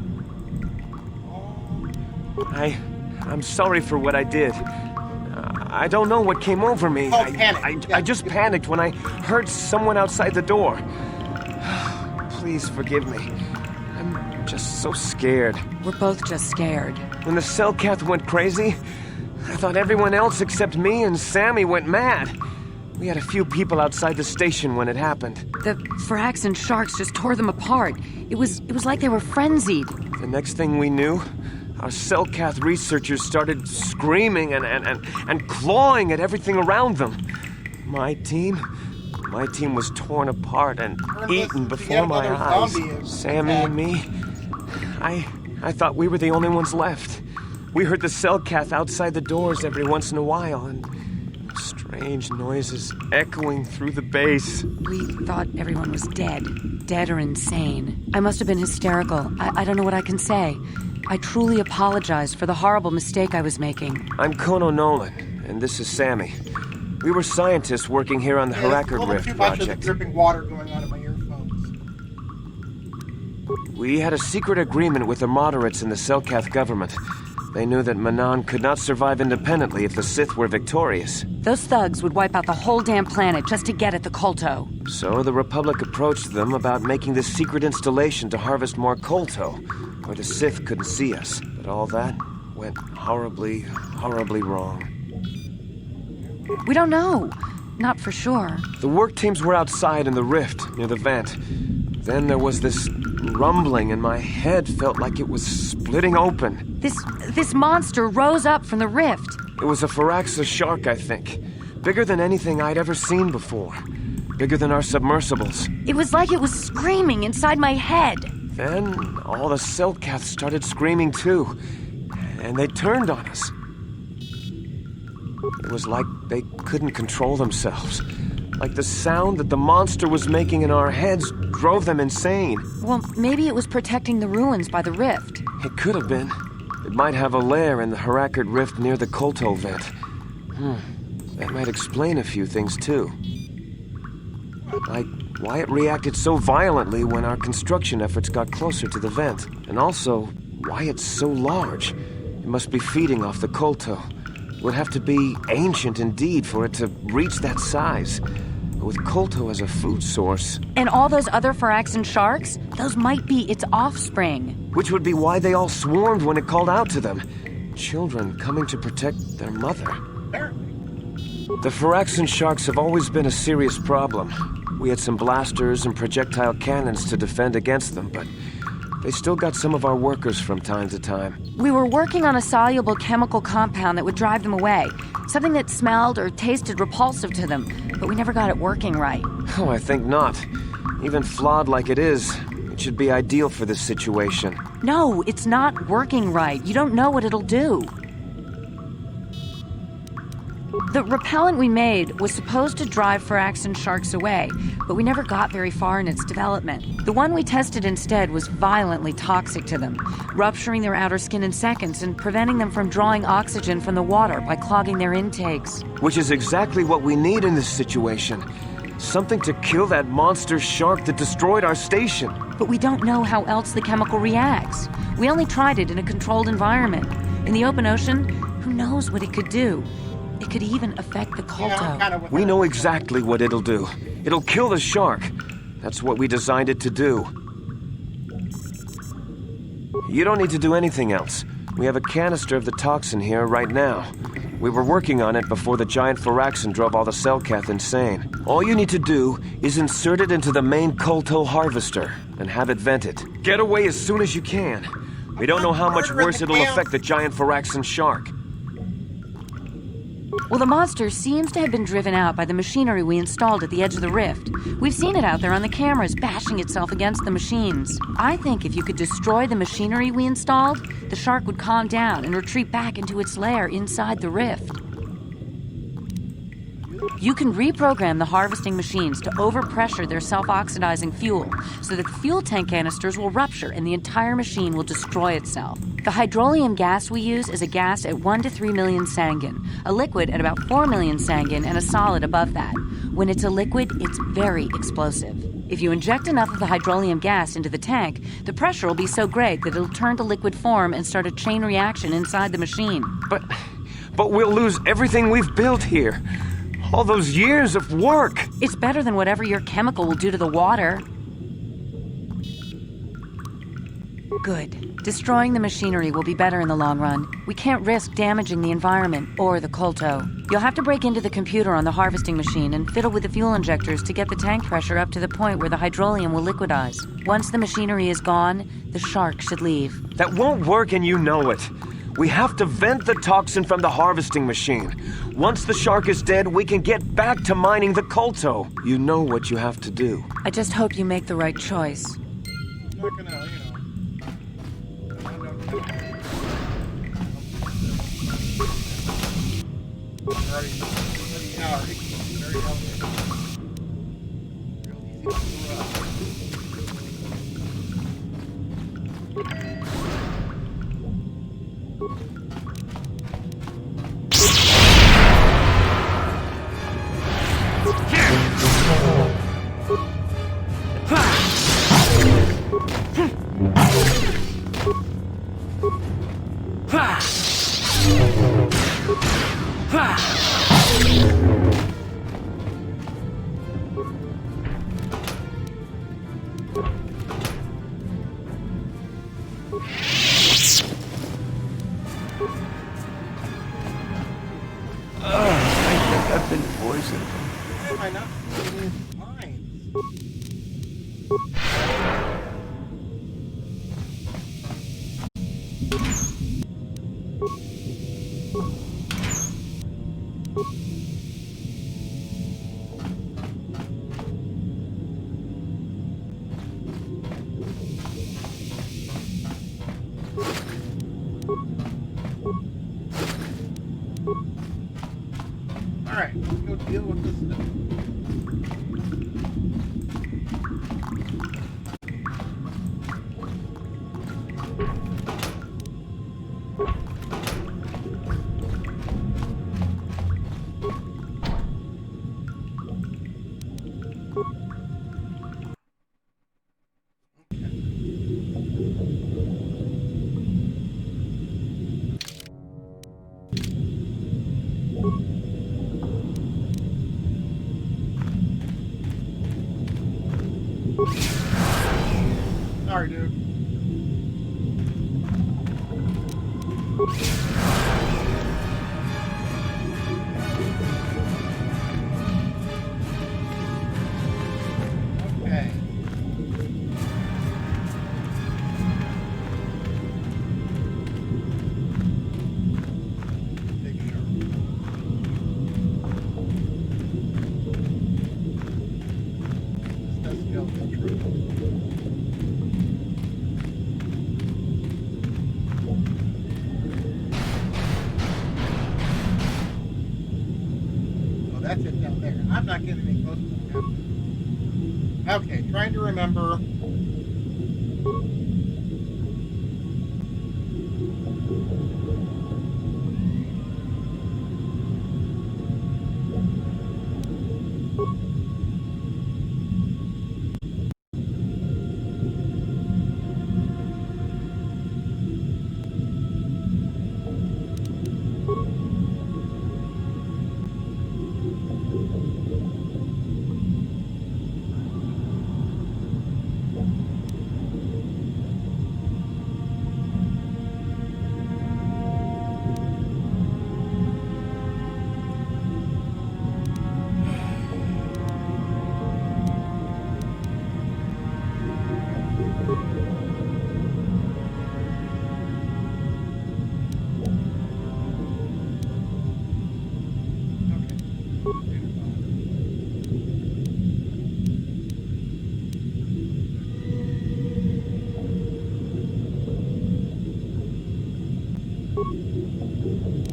I'm sorry for what I did. I don't know what came over me. I just panicked when I heard someone outside the door. Please forgive me. I'm just just so scared. We're both just scared. When the Cellcath went crazy, I thought everyone else except me and Sammy went mad. We had a few people outside the station when it happened. The Firaxan sharks just tore them apart. It was like they were frenzied. The next thing we knew, our Cellcath researchers started screaming and clawing at everything around them. My team was torn apart and eaten before my eyes. Sammy and me, I thought we were the only ones left. We heard the Cellcath outside the doors every once in a while, and strange noises echoing through the base. We thought everyone was dead or insane. I must have been hysterical. I don't know what I can say. I truly apologize for the horrible mistake I was making. I'm Kono Nolan, and this is Sammy. We were scientists working here on the Harakard Rift project. Dripping water going on in my earphones. We had a secret agreement with the moderates in the Cellcath government. They knew that Manan could not survive independently if the Sith were victorious. Those thugs would wipe out the whole damn planet just to get at the Kolto. So the Republic approached them about making this secret installation to harvest more Kolto, where the Sith couldn't see us. But all that went horribly, horribly wrong. We don't know. Not for sure. The work teams were outside in the rift, near the vent. Then there was this rumbling, and my head felt like it was splitting open. This monster rose up from the rift. It was a Firaxa shark, I think. Bigger than anything I'd ever seen before. Bigger than our submersibles. It was like it was screaming inside my head. Then all the Cellcaths started screaming too. And they turned on us. It was like they couldn't control themselves. Like the sound that the monster was making in our heads drove them insane. Well, maybe it was protecting the ruins by the rift. It could have been. It might have a lair in the Harakard Rift near the Kolto vent. That might explain a few things too. Like why it reacted so violently when our construction efforts got closer to the vent. And also, why it's so large. It must be feeding off the Kolto. It would have to be ancient indeed for it to reach that size. With Kolto as a food source. And all those other Firaxan sharks? Those might be its offspring. Which would be why they all swarmed when it called out to them. Children coming to protect their mother. The Firaxan sharks have always been a serious problem. We had some blasters and projectile cannons to defend against them, but they still got some of our workers from time to time. We were working on a soluble chemical compound that would drive them away. Something that smelled or tasted repulsive to them, but we never got it working right. Oh, I think not. Even flawed like it is, it should be ideal for this situation. No, it's not working right. You don't know what it'll do. The repellent we made was supposed to drive Firaxan sharks away, but we never got very far in its development. The one we tested instead was violently toxic to them, rupturing their outer skin in seconds and preventing them from drawing oxygen from the water by clogging their intakes. Which is exactly what we need in this situation. Something to kill that monster shark that destroyed our station. But we don't know how else the chemical reacts. We only tried it in a controlled environment. In the open ocean, who knows what it could do? It could even affect the Kolto. We know exactly what it'll do. It'll kill the shark. That's what we designed it to do. You don't need to do anything else. We have a canister of the toxin here right now. We were working on it before the giant Firaxan drove all the Cellcath insane. All you need to do is insert it into the main Kolto harvester and have it vented. Get away as soon as you can. We don't know how much worse it'll affect the giant Firaxan shark. Well, the monster seems to have been driven out by the machinery we installed at the edge of the rift. We've seen it out there on the cameras, bashing itself against the machines. I think if you could destroy the machinery we installed, the shark would calm down and retreat back into its lair inside the rift. You can reprogram the harvesting machines to overpressure their self-oxidizing fuel so that the fuel tank canisters will rupture and the entire machine will destroy itself. The hydrolium gas we use is a gas at 1 to 3 million Sangin, a liquid at about 4 million Sangin, and a solid above that. When it's a liquid, it's very explosive. If you inject enough of the hydrolium gas into the tank, the pressure will be so great that it'll turn to liquid form and start a chain reaction inside the machine. But we'll lose everything we've built here. All those years of work. It's better than whatever your chemical will do to the water. Good. Destroying the machinery will be better in the long run. We can't risk damaging the environment or the Kolto. You'll have to break into the computer on the harvesting machine and fiddle with the fuel injectors to get the tank pressure up to the point where the hydrolium will liquidize. Once the machinery is gone, the shark should leave. That won't work and you know it. We have to vent the toxin from the harvesting machine. Once the shark is dead, we can get back to mining the Kolto. You know what you have to do. I just hope you make the right choice. I'm not gonna, I've been poisoned. Why am I not seeing these Alright, let's go deal with this stuff. Sorry, dude. Okay. Big shark. This does feel true. That's it down there. I'm not getting any closer than that. Okay, trying to remember.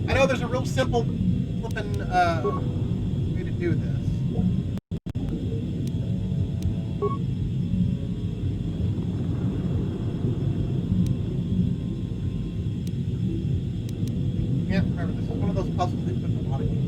I know there's a real simple flippin' way to do this. Can't remember. This is one of those puzzles they put in a lot of games.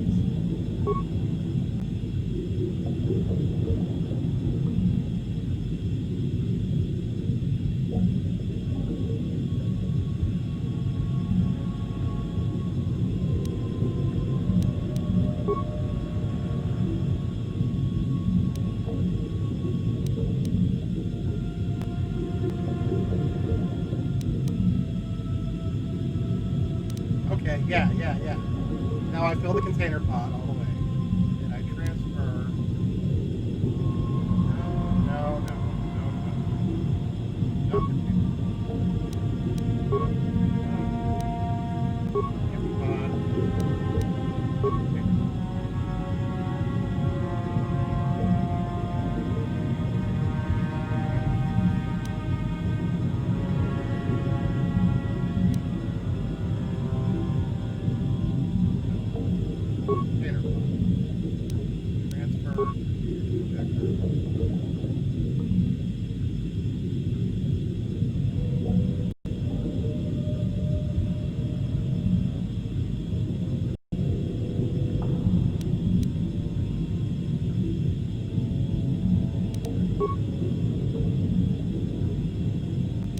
yeah. Now I fill the container pod all the way. And I transfer. No.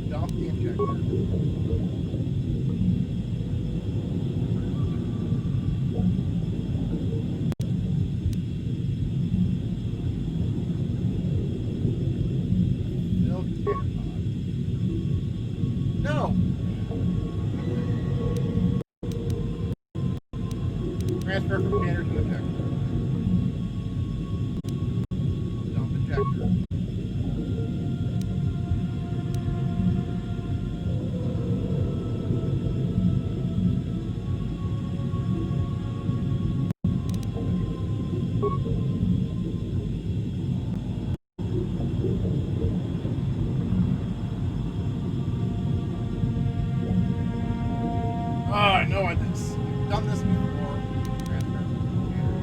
Dump the injector. Fill container pod. No! Transfer from container to injector. Dump injector. Oh, I know I've done this before. Transfer from container.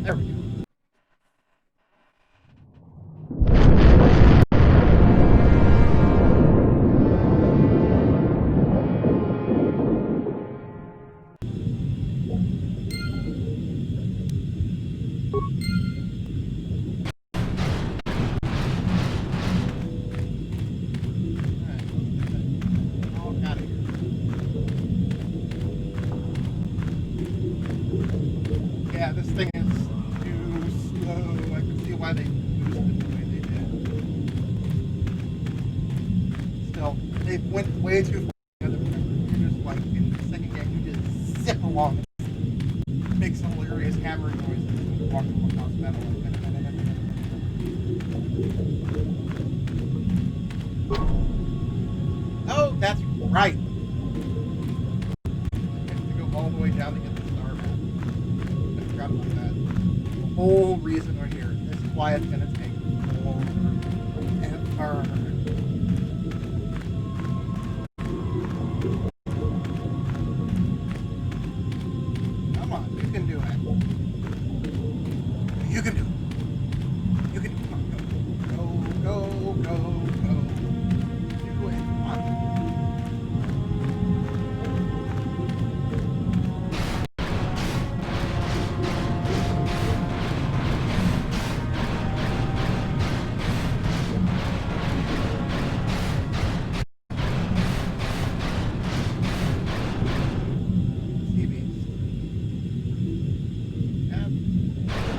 There we go. Yeah, this thing is too slow. I can see why they boosted it the way they did. Still, they went way too far. You're just like in the second game, you just zip along. Make some hilarious hammering noises and walk across metal. Oh, that's right. I have to go all the way down to get the star map. I forgot about that. The whole reason we're here. This is why it's gonna take forever. Come on, you can do it. You can do it. You can do it. Come on, go. Go. Do it. Come on.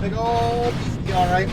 Big ol' beastie, alright.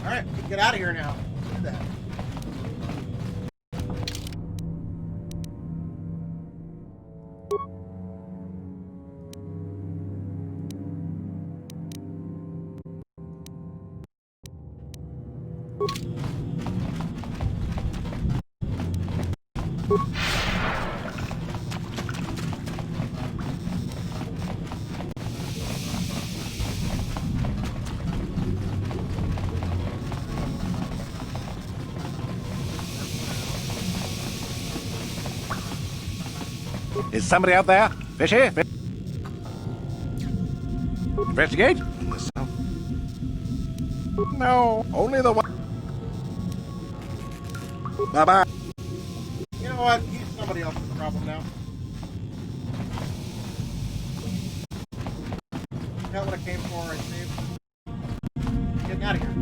Alright, we can get out of here now. Look at that. Is somebody out there? Fishy? Investigate? No, only the one. Bye-bye. You know what? He's somebody else's problem now. That's what I came for, I saved. Getting out of here.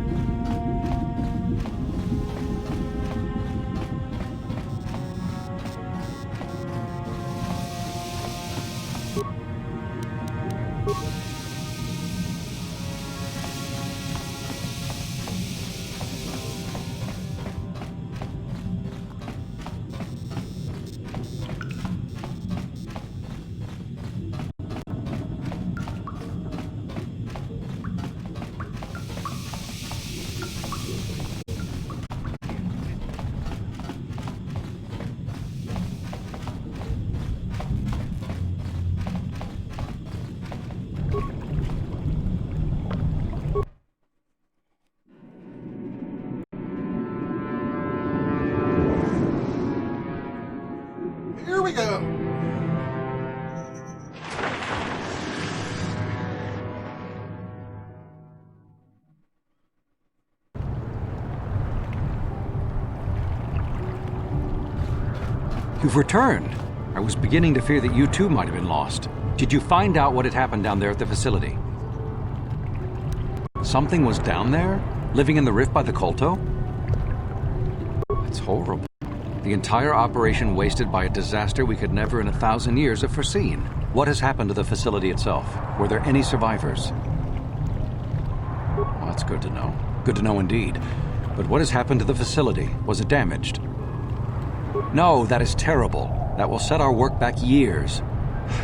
Here we go. You've returned. I was beginning to fear that you too might have been lost. Did you find out what had happened down there at the facility? Something was down there? Living in the rift by the Kolto? That's horrible. The entire operation wasted by a disaster we could never in 1,000 years have foreseen. What has happened to the facility itself? Were there any survivors? Well, that's good to know. Good to know indeed. But what has happened to the facility? Was it damaged? No, that is terrible. That will set our work back years.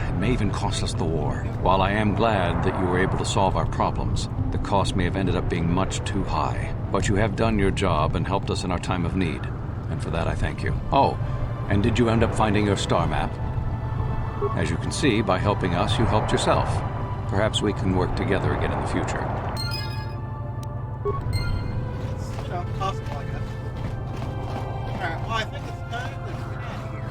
It may even cost us the war. While I am glad that you were able to solve our problems, the cost may have ended up being much too high. But you have done your job and helped us in our time of need. And for that I thank you. Oh, and did you end up finding your star map? As you can see, by helping us, you helped yourself. Perhaps we can work together again in the future. It's, possible, I guess. Alright, well, I think it's time to get out of here.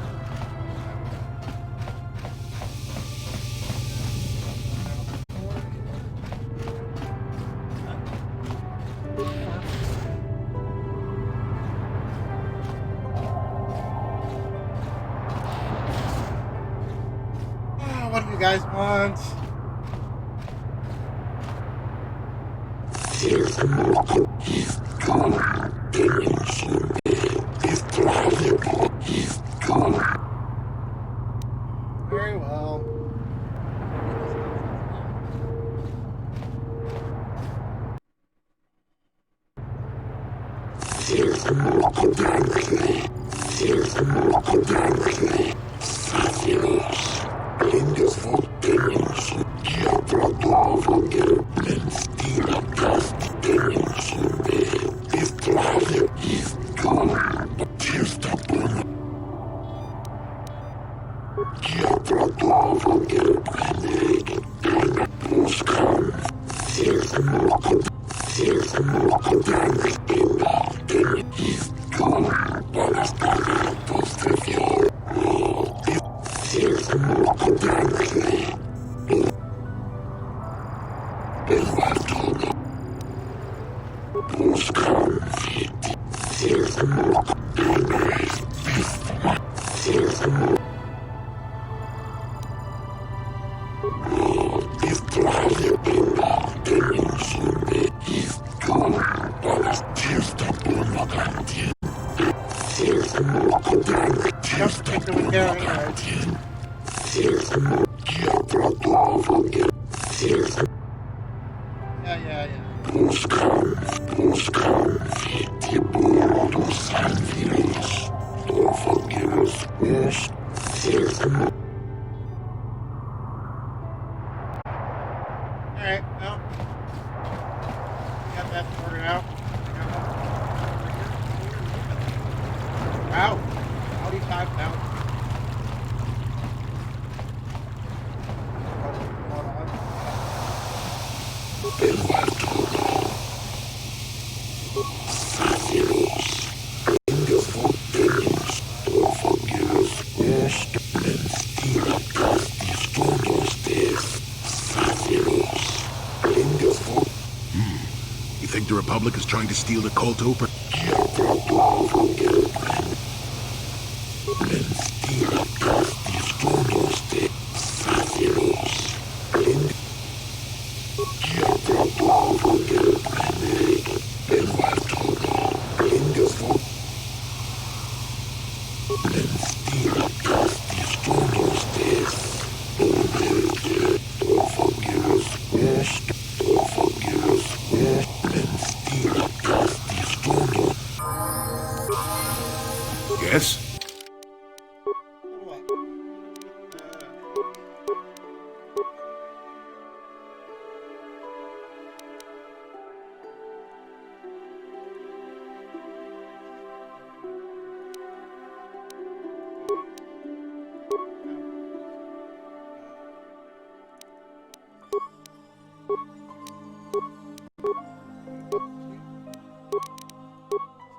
What do you guys want? Very well. Yeah. Alright, well, we got that sorted out. Wow, 45,000. You think the Republic is trying to steal the Kolto? Yes?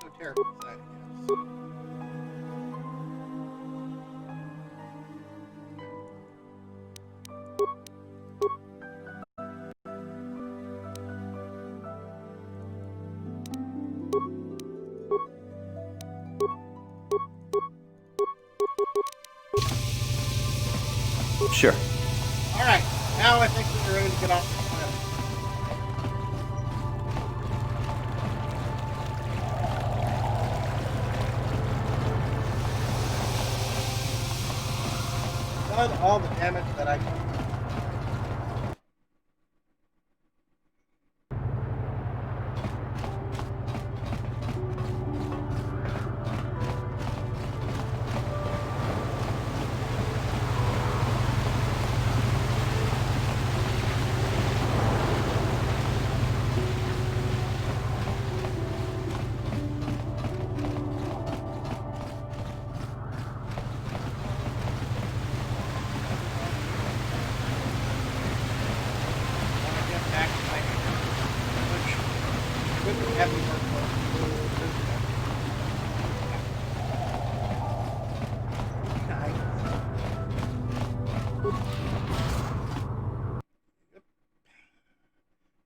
So terrible inside, I guess. Sure. Alright, now I think we're ready to get off the planet. Done all the damage that I can.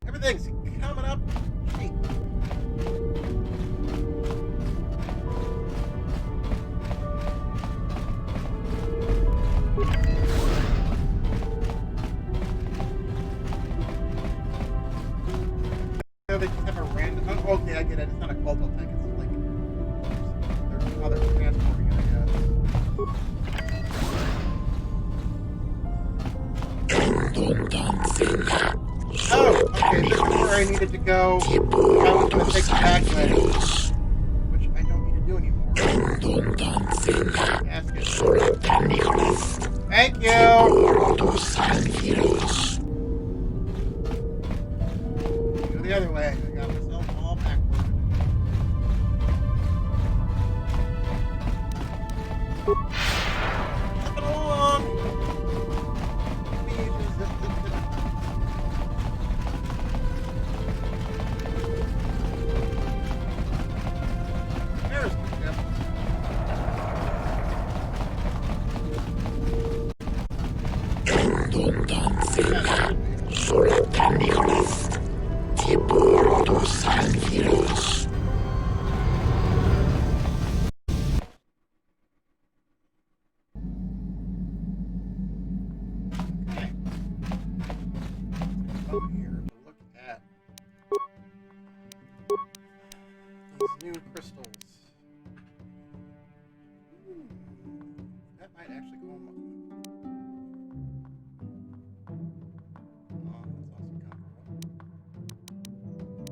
Everything's coming up cheap. They just have a random. Oh, okay, I get it. It's not a Kolto tank. It's like there's other transporting it, I guess. Oh, okay. This is where I needed to go. I was going to take the back way, which I don't need to do anymore. Thank you. Go the other way. I got myself all backward. Zipping along. Zip, zip, zip. There's the ship. Over here to look at these new crystals. Ooh, that might actually go on. Oh, that's also kind of cool.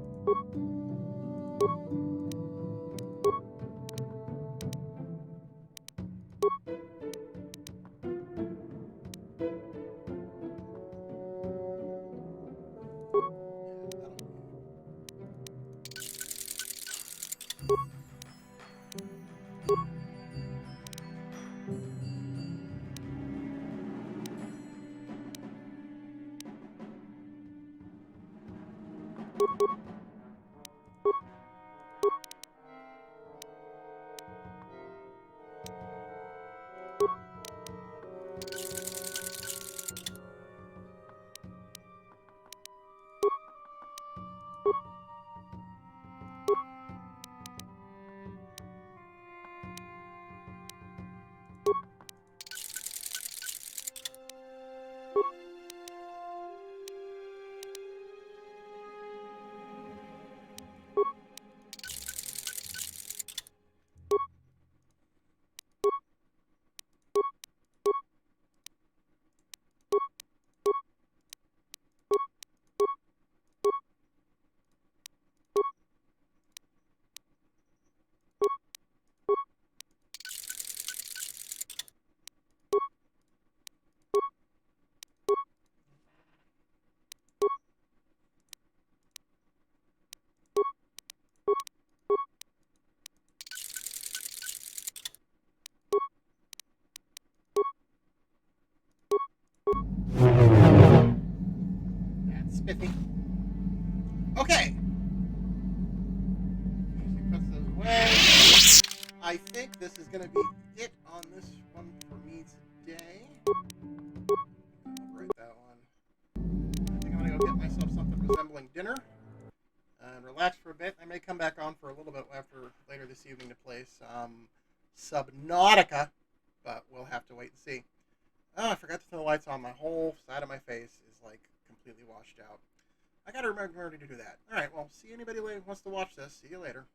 That's spiffy. Okay. Music puts those away. I think this is going to be it on this one for me today. I'll break that one. I think I'm going to go get myself something resembling dinner and relax for a bit. I may come back on for a little bit later this evening to play some Subnautica, but we'll have to wait and see. Oh, I forgot to turn the lights on. My whole side of my face is like completely washed out. I gotta remember to do that. Alright, well, see anybody who wants to watch this. See you later.